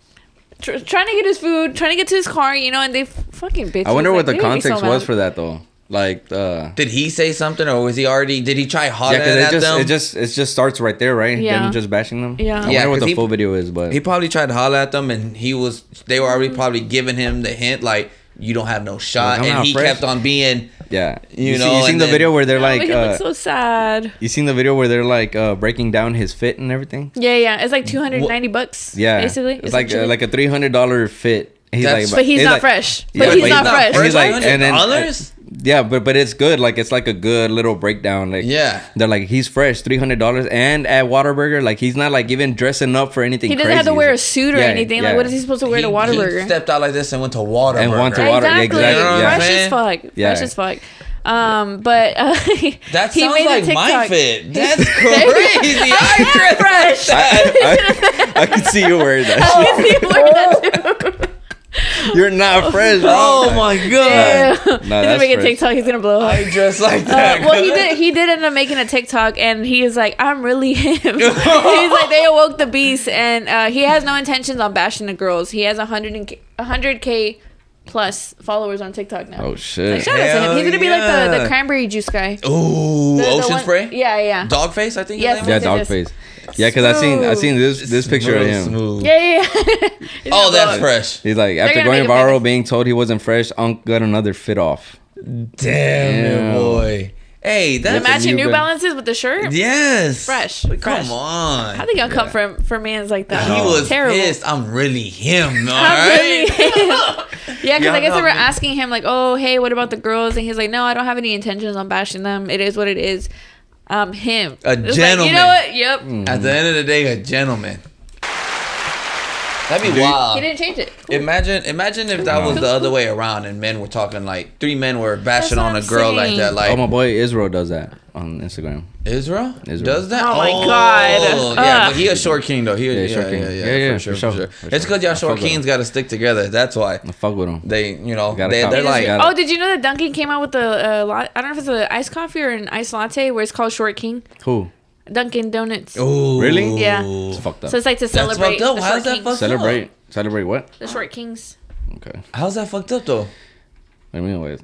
trying to get his food, trying to get to his car, you know. And they fucking bitches. I wonder what the they made me context so was mad. for that though. Like, did he say something, or was he already? Did he try hollering at them? It just starts right there, right? Yeah. Them just bashing them. Yeah. I wonder what the full video is, but he probably tried to holler at them, and they were already probably giving him the hint, like, you don't have no shot, like, and he kept on being. Yeah, you know. You seen the video where they're like, he looks so sad. You seen the video where they're like breaking down his fit and everything? Yeah. It's like $290. Yeah, basically. it's like a $300 fit. But he's not fresh. But he's not fresh. He's like, and then $300? Yeah, but it's good. Like, it's like a good little breakdown. Like, yeah, they're like, he's fresh, $300, and at Whataburger, like, he's not like even dressing up for anything. He doesn't crazy. have to wear a suit or anything. Like, what is he supposed to wear to Whataburger? He stepped out like this and went to Whataburger. And went to Whataburger. Exactly. Fresh as fuck. Yeah. Fresh as fuck. But that he sounds made like a TikTok. my fit. That's crazy. I fresh. I can see you wearing that. I can see you wearing that too. You're not fresh, bro. Oh my god. Yeah. No, He's gonna that's make a fresh. TikTok. He's gonna blow up. I dress like that. Well, he did end up making a TikTok, and he is like, I'm really him. He's like, they awoke the beast, and he has no intentions on bashing the girls. He has 100K plus followers on TikTok now. Oh shit. Like, shout out to him. He's gonna be like yeah. the cranberry juice guy. Ooh, The ocean one- spray. Yeah. Dogface, I think. Yes. his name Yeah, was? Look at dog this. face. Yeah, because I seen this picture of Real him. smooth. Yeah. He's Oh, gonna that's blow up. fresh. He's like, after gonna going make him viral, famous. being told he wasn't fresh, Unc got another fit off. Damn, boy. Hey, The that's matching New New Balances with the shirt. yes. Fresh. Come Fresh. on. How they gonna come for mans like that? He was terrible. pissed. I'm really him. All I'm right. really yeah, because Yeah, I guess they no, were man. asking him like, "Oh, hey, what about the girls?" And he's like, "No, I don't have any intentions on bashing them. It is what it is." Him, A It's gentleman. Like, you know what? Yep. At the end of the day, a gentleman. That'd be wild. He didn't change it. Cool. Imagine if that was the other way around and men were talking like 3 men were bashing That's on a what I'm girl like saying. that. Like Oh, my boy Israel does that on Instagram. Israel Israel. does that? Oh my God. Yeah, Ugh. but he a short king though. Yeah, short king. Yeah, for sure. for sure. For For sure. It's sure. because y'all I short fuck with kings got to stick together. That's why I fuck with him. they, Gotta they're cop. like. Gotta- Oh, did you know that Dunkin' came out with the I don't know if it's an iced coffee or an iced latte where it's called Short King. Who? Dunkin' Donuts. Ooh. Oh, Yeah. It's fucked up. So it's like to That's celebrate fucked up. the How's Short that Kings. fucked up? Celebrate what? The Short Kings. Okay. How's that fucked up though? I mean, wait.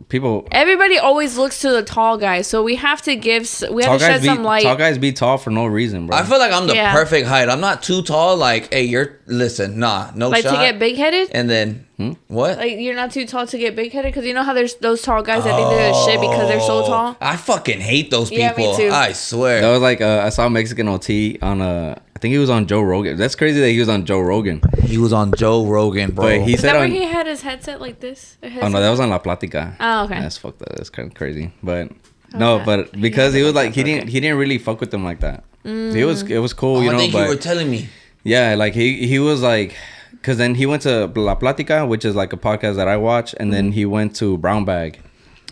People. Everybody always looks to the tall guys, so we have to we Tall have to shed guys, be, some light. tall guys be tall for no reason, bro. I feel like I'm the Yeah. perfect height. I'm not too tall. Like, hey, listen, no Like shot. to get big headed. And then what? Like you're not too tall to get big headed because you know how there's those tall guys that think they're the shit because they're so tall. I fucking hate those people. Yeah, me too. I swear. That was like I saw Mexican OT on I think he was on Joe Rogan. That's crazy that he was on Joe Rogan. He was on Joe Rogan, bro. But he Is that said where on. he had his headset like this? Oh no, that was on La Platica. Oh, okay. That's fucked up. That's kind of crazy. But no, Okay. but because he was like he Okay. didn't really fuck with them like that. It was cool, you I know. think But you were telling me. yeah, like he was like, because then he went to La Platica, which is like a podcast that I watch, and then he went to Brown Bag,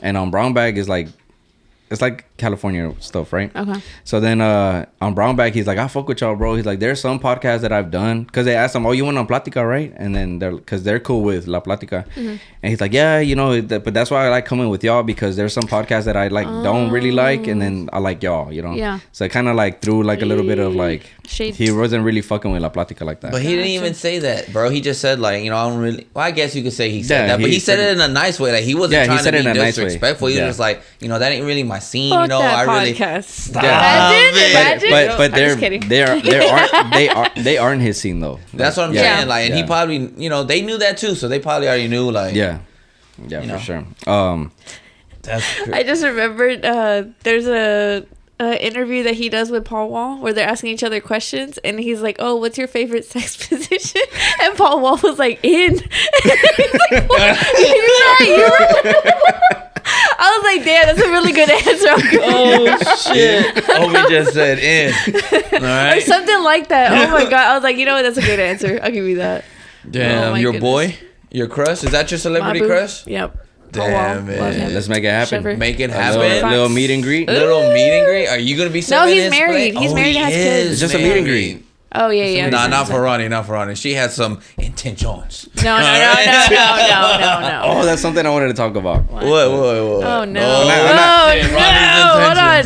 and on Brown Bag is like, it's like California stuff, right? Okay. So then on Brown Bag, he's like, I fuck with y'all, bro. He's like, there's some podcasts that I've done, because they asked him, oh, you went on Platica, right? And then because they're cool with La Platica, and he's like, yeah, you know, but that's why I like coming with y'all, because there's some podcasts that I like don't really like, and then I like y'all, you know. Yeah. So it kind of like threw like a little bit of like Shade. he wasn't really fucking with La Platica like that. But he didn't Gotcha. even say that, bro. He just said like, I don't really. Well, I guess you could say he said Yeah, that, but he he said it in a nice way. Like he wasn't Yeah, he trying said to it be in a nice way. disrespectful. He Yeah. was just like, that ain't really my scene. Fuck You know, that I really. podcast. Stop Imagine. But I'm just kidding. they aren't his scene though. That's what I'm Yeah. saying. Like, and he Yeah. probably, they knew that too, so they probably already knew. Like, Yeah, You for know. sure. that's I just remembered there's a interview that he does with Paul Wall where they're asking each other questions and he's like, oh, what's your favorite sex position? And Paul Wall was like, in. He's like, what? You're right. I was like, damn, that's a really good answer. Oh shit! Oh, we just said in. All Or right. something like that. Oh my god. I was like, you know what? That's a good answer. I'll give you that. Damn, Oh my your goodness. boy, your crush. Is that your celebrity Mabu. crush? Yep. Damn, Paul Wall. man. Love him. Let's make it happen. Shiver. Make it A happen. little meet and greet. Little meet and greet. Are you gonna be? No, serving he's his married. plate? He's Oh, married and has he kids. is It's just a meet and married. greet. Oh yeah, yeah. Nah, not for Ronnie. Not for Ronnie. She had some intentions. No. Oh, that's something I wanted to talk about. What? Oh no! I'm Hold on.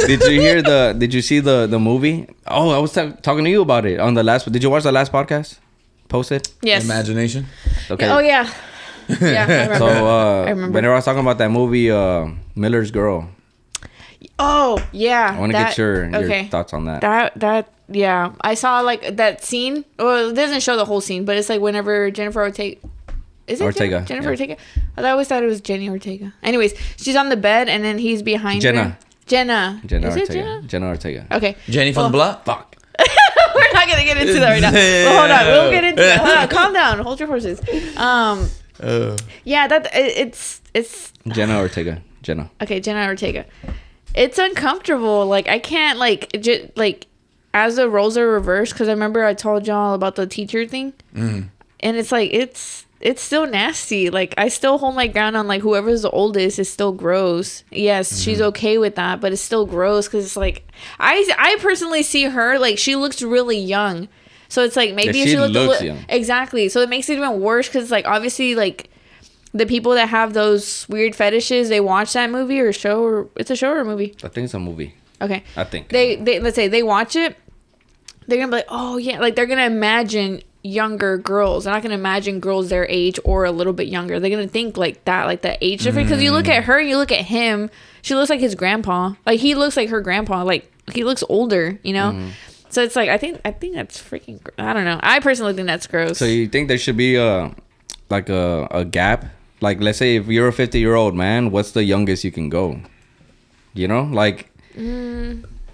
Did you hear Did you see the movie? Oh, I was talking to you about it on the last. Did you watch the last podcast? Posted. Yes. Imagination. Okay. Oh yeah. Yeah, I remember. So I remember. whenever I was talking about that movie, Miller's Girl, Oh yeah. I want to get your thoughts on that. That yeah. I saw like that scene. Well, it doesn't show the whole scene, but it's like whenever Jennifer Ortega. Is it Ortega, Jennifer yeah. Ortega? I always thought it was Jenny Ortega. Anyways, she's on the bed and then he's behind Jenna. her. Jenna. Jenna Is it Ortega. Jenna? Jenna Ortega. Okay. Jenny from the block. Fuck. We're not gonna get into that right now. But hold on, we'll get into that. Hold on, calm down. Hold your horses. Yeah, it's Jenna Ortega. Jenna. okay. Jenna Ortega. It's uncomfortable. Like I can't like as the roles are reversed because I remember I told y'all about the teacher thing, and it's like it's still nasty. Like I still hold my ground on like whoever's the oldest is still gross. Yes, she's okay with that, but it's still gross because it's like I personally see her like she looks really young. So it's like maybe Yeah, she she looked looks young. exactly. So it makes it even worse because like obviously like the people that have those weird fetishes, they watch that movie or show, or it's a show or a movie. I think it's a movie. Okay, I think they let's say they watch it, they're gonna be like, oh yeah, like they're gonna imagine younger girls. They're not gonna imagine girls their age or a little bit younger. They're gonna think like that age difference. Because you look at her, you look at him. She looks like his grandpa. Like he looks like her grandpa. Like he looks older. You know. So it's like I think that's freaking. I don't know. I personally think that's gross. So you think there should be a gap? Like, let's say if you're a 50-year-old man, what's the youngest you can go? You know, like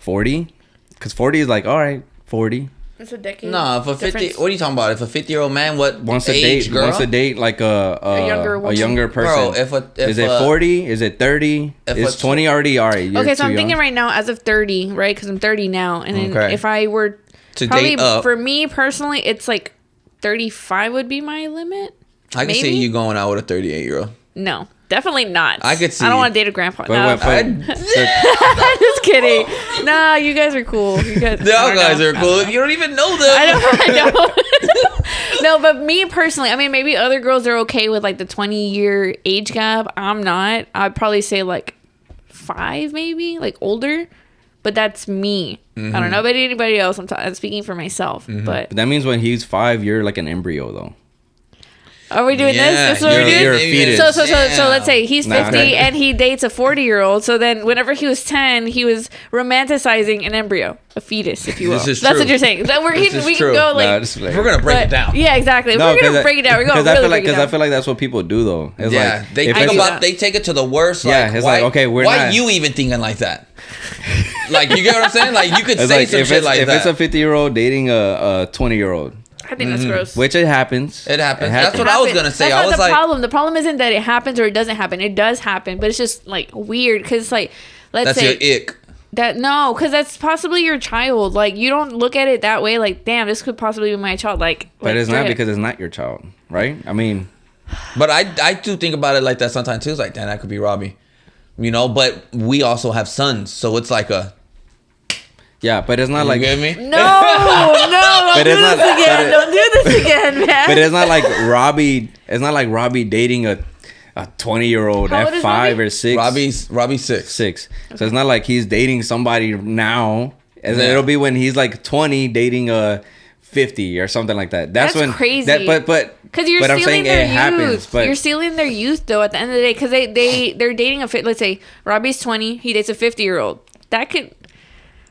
40? Because 40 is like, all right, 40. It's a decade. No, if a 50, difference. what are you talking about? If a 50-year-old man, what Wants to age, date, girl? wants to date like a younger person. Bro, is it 40? Is it 30? Is 20 already? All right. Okay, so I'm thinking right now as of 30, right? Because I'm 30 now, and then Okay. if I were To probably date up. for me personally, it's like 35 would be my limit. I can see Maybe? you going out with a 38-year-old. No, definitely not. I could see I don't you. want to date a grandpa. But, No, but, just kidding. Nah, you guys are cool. You guys, Y'all guys are cool. You don't even know them. I know. No, but me personally, I mean, maybe other girls are okay with like the 20-year age gap. I'm not. I'd probably say like 5, maybe like older. But that's me. I don't know about anybody else. I'm speaking for myself. But that means when he's 5, you're like an embryo, though. are we doing Yeah, this? That's what we're doing? you're a fetus. So let's say he's 50 okay. and he dates a 40-year-old. So then whenever he was 10, he was romanticizing an embryo, a fetus, if you will. This is That's true. what you're saying. That This is we true. can go like. Nah, just like, We're going to break it but- down. Yeah, exactly. If No, we're gonna break it down. We're gonna really break it down. I feel like that's what people do, though. It's Yeah, like, they if think it's- about, they take it to the worst. Yeah, Like, it's why, like, okay, we're why not- you even thinking like that? Like, you get what I'm saying? Like, you could it's say like, some if shit it's, like if that. it's a 50-year-old dating a 20-year-old, I think that's gross. which it happens. It happens. It That's happens. what I was gonna say. That's I not was the like, problem. The problem isn't that it happens or it doesn't happen. It does happen, but it's just like weird because like let's that's say your ick. that no, because that's possibly your child. Like you don't look at it that way. Like damn, this could possibly be my child. Like, But it's not drip. because it's not your child, right? I mean, But I do think about it like that sometimes too. It's like, damn, that could be Robbie. You know, but we also have sons. So it's like a, yeah, but it's not you like. get me? No, don't But do it's not- this again. but it- Don't do this again, man. But it's not like Robbie. It's not like Robbie dating a 20-year-old How old at is 5 Robbie? or 6. Robbie's 6. 6. So it's not like he's dating somebody now. Yeah. It'll be when he's like 20 dating a 50 or something like that. That's when crazy. That, but Because you're but I'm stealing saying their it youth. happens. But You're stealing their youth, though. At the end of the day, because they're dating let's say Robbie's 20, he dates a 50-year-old. That could.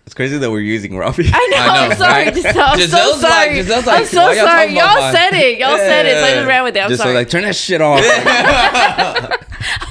it's crazy that we're using Robbie. I know. I know, I'm sorry. right? Giselle, I'm so Giselle's like- sorry. Giselle's like, I'm so why y'all sorry. talking about Y'all mine? said it. Y'all said it. So I just ran with it. I'm Just sorry. so like turn that shit off.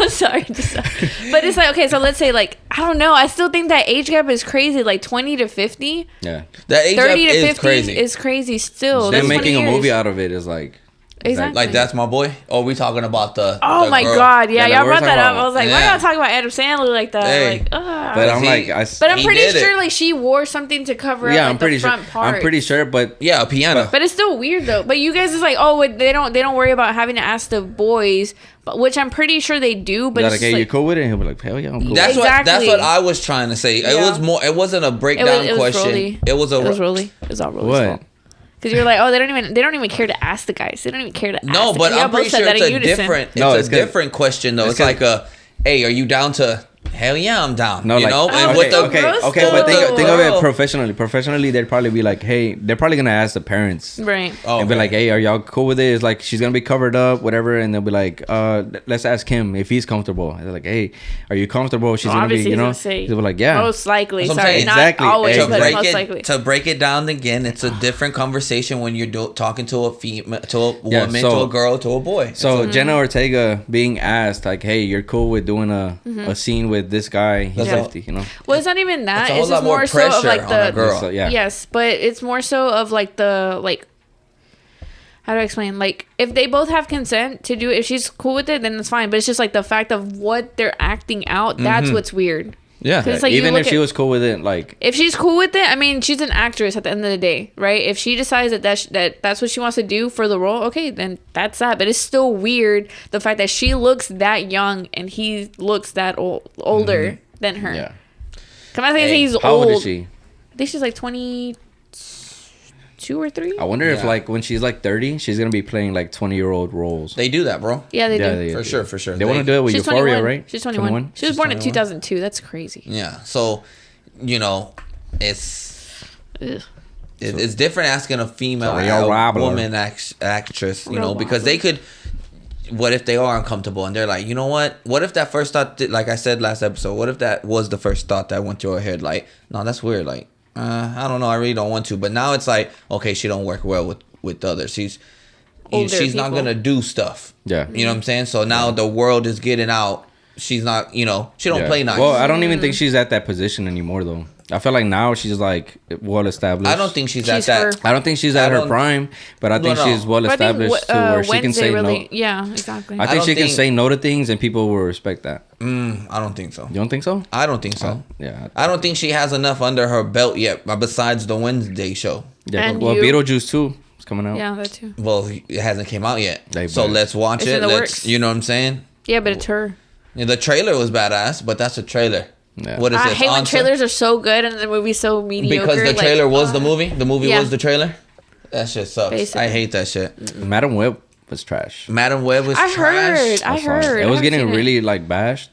I'm sorry. But it's like, okay, so let's say like, I don't know. I still think that age gap is crazy. Like 20 to 50. Yeah. That age 30 up to is 50 crazy. is crazy still. Them That's 20 making a movie years. out of it is like. Exactly. Like, that's my boy? Or we talking about the Oh the my girl? god, yeah, Yeah, y'all we're brought that talking up. about- I was like, why yeah. y'all talking about Adam Sandler like that? Hey. Like, ugh. But I'm He- like, But I'm He pretty did it. sure like she wore something to cover up yeah, like, I'm pretty the sure. front part. I'm pretty sure, but Yeah, a piano. But it's still weird though. But you guys is like, oh, they don't worry about having to ask the boys, but which I'm pretty sure they do. But like, it's hey, like, you cool with it? And he'll be like, hell yeah, I'm cool. That's Exactly. what I was trying to say. It Yeah. was more. It wasn't a breakdown it was question. Rollie. It was Rollie. It was all Rollie's What? fault. Because you're like, oh, they don't even care to ask the guys. They don't even care to ask. No, the but guys. Y'all I'm pretty both said sure that it's in a unison. different. No, It's it's a 'cause- different question though. it's It's like a, hey, are you down to? Hell yeah, I'm down. No, you like, know, Oh, and okay, with the okay. Gross okay, but though. think of it Girl. professionally. Professionally, they'd probably be like, hey, they're probably gonna ask the parents. Right. Oh, And be okay. like, hey, are y'all cool with it? It's like she's gonna be covered up, whatever, and they'll be like, let's ask him if he's comfortable. And they're like, hey, are you comfortable? She's Well, gonna be, obviously you he's know, gonna say they'll be like, yeah. Most likely. That's what I'm Sorry, saying. not Exactly. always, To but break most it likely. to break it down again, it's a different conversation when you're talking to a female, to a Yeah, woman, so- to a girl, to a boy. So Jenna Ortega being asked like, hey, you're cool with doing a scene with this guy? He's That's 50, you know. Well, it's not even that. It's a It's whole just lot more more so of pressure like on a the girl. So, yeah. Yes, but it's more so of like the like. How do I explain? Like, if they both have consent to do it, if she's cool with it, then it's fine. But it's just like the fact of what they're acting out. That's what's weird. yeah, 'Cause it's like you Even look if she at- was cool with it, like, If she's cool with it, I mean, she's an actress at the end of the day, right? If she decides that's what she wants to do for the role, okay, then that's that. But it's still weird the fact that she looks that young and he looks that older than her. yeah. Come on, I think Hey, he's How old is she? I think she's like 20. 2 or 3. I wonder if like when she's like 30, she's gonna be playing like 20-year-old roles. They do that, bro. Yeah, they do. For sure, for sure. They want to do it with She's Euphoria, 21. right? She's 21. She was born in 2002. That's crazy. Yeah. So, you know, it's Ugh. it's different asking a female, woman actress, you know, because they could. What if they are uncomfortable and they're like, you know what? What if that first thought, like I said last episode, what if that was the first thought that went through her head? Like, no, that's weird. Like, I don't know. I really don't want to. But now it's like, okay, she don't work well with others. She's not gonna do stuff. Yeah, you know what I'm saying. So now the world is getting out. She's not, you know, she don't play nice. Well, I don't even think she's at that position anymore, though. I feel like now she's like well established. I don't think she's at that. I don't think she's at her prime, but I think she's well established to where she can say no. Yeah, exactly. I think she can say no to things and people will respect that. I don't think so. You don't think so? I don't think so. Yeah. I don't think she has enough under her belt yet, besides the Wednesday show. Yeah. Well, Beetlejuice 2 is coming out. Yeah, that too. Well, it hasn't came out yet. So let's watch it. You know what I'm saying? Yeah, but it's her. Yeah, the trailer was badass, but that's a trailer. Yeah. What is I this? hate when trailers are so good and the movie's so mediocre. Because the trailer was the movie? The movie was the trailer? That shit sucks. Basically. I hate that shit. Madam Web was trash. Madam Web was trash? I heard. It was getting really like bashed.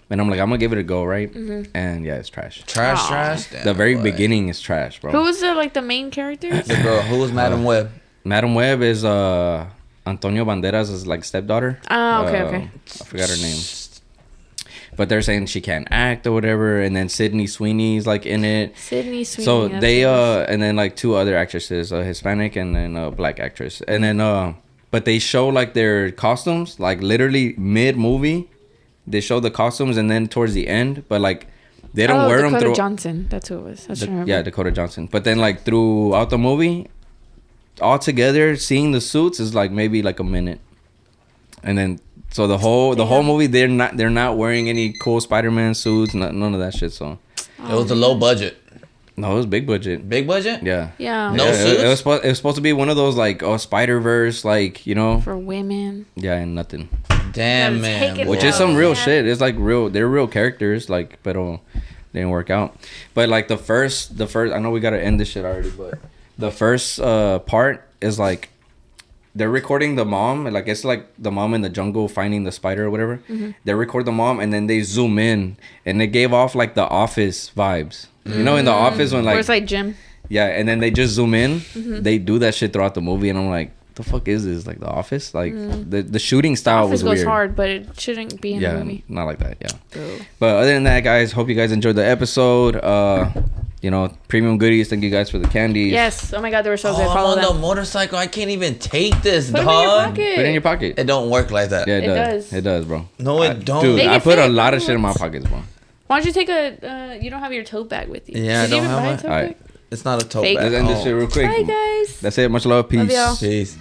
And I'm like, I'm gonna give it a go, right? Mm-hmm. And yeah, it's trash. Trash? Damn, the very beginning is trash, bro. Who was the main character? The girl. Who was Madam Web? Madam Web is Antonio Banderas' like stepdaughter. Oh, okay. I forgot her name. But they're saying she can't act or whatever, and then Sydney Sweeney's like in it. Sydney Sweeney. So they and then like 2 other actresses, a Hispanic and then a black actress, and then but they show like their costumes like literally mid movie. They show the costumes and then towards the end, but like they don't wear them through. Dakota Johnson, that's who it was. Yeah, Dakota Johnson. But then like throughout the movie, all together, seeing the suits is like maybe like a minute, and then. So the whole movie they're not wearing any cool Spider-Man suits, none of that shit. So it was a low budget. No, it was big budget. Big budget? Yeah. No suits. It was supposed to be one of those like Spider-Verse, like, you know, for women. Yeah, and nothing. Damn, man. Which is some real shit. It's like they're real characters, like, but didn't work out. But like the first I know we gotta end this shit already, but the first part is like. They're recording the mom, like it's like the mom in the jungle finding the spider or whatever. Mm-hmm. They record the mom and then they zoom in, and they gave off like the Office vibes. You know, in the Office when like where it's like Jim. Yeah, and then they just zoom in. Mm-hmm. They do that shit throughout the movie, and I'm like, the fuck is this? Like the Office? Like the shooting style Office was weird. goes hard, but it shouldn't be in the movie. Not like that. Yeah. Ooh. But other than that, guys, hope you guys enjoyed the episode. You know, premium goodies. Thank you guys for the candies. Yes. Oh my god, they were so good. Follow them. The motorcycle. I can't even take this, dog. Put it in your pocket. It don't work like that. Yeah, it does. It does, bro. No, it don't. Dude, I put a lot of shit in my pockets, bro. Why don't you take you don't have your tote bag with you? Yeah, Did I don't have a tote bag? It's not a tote Fake. bag. Let's end this shit real quick. Bye, guys. That's it. Much love. Peace. Love y'all. Peace.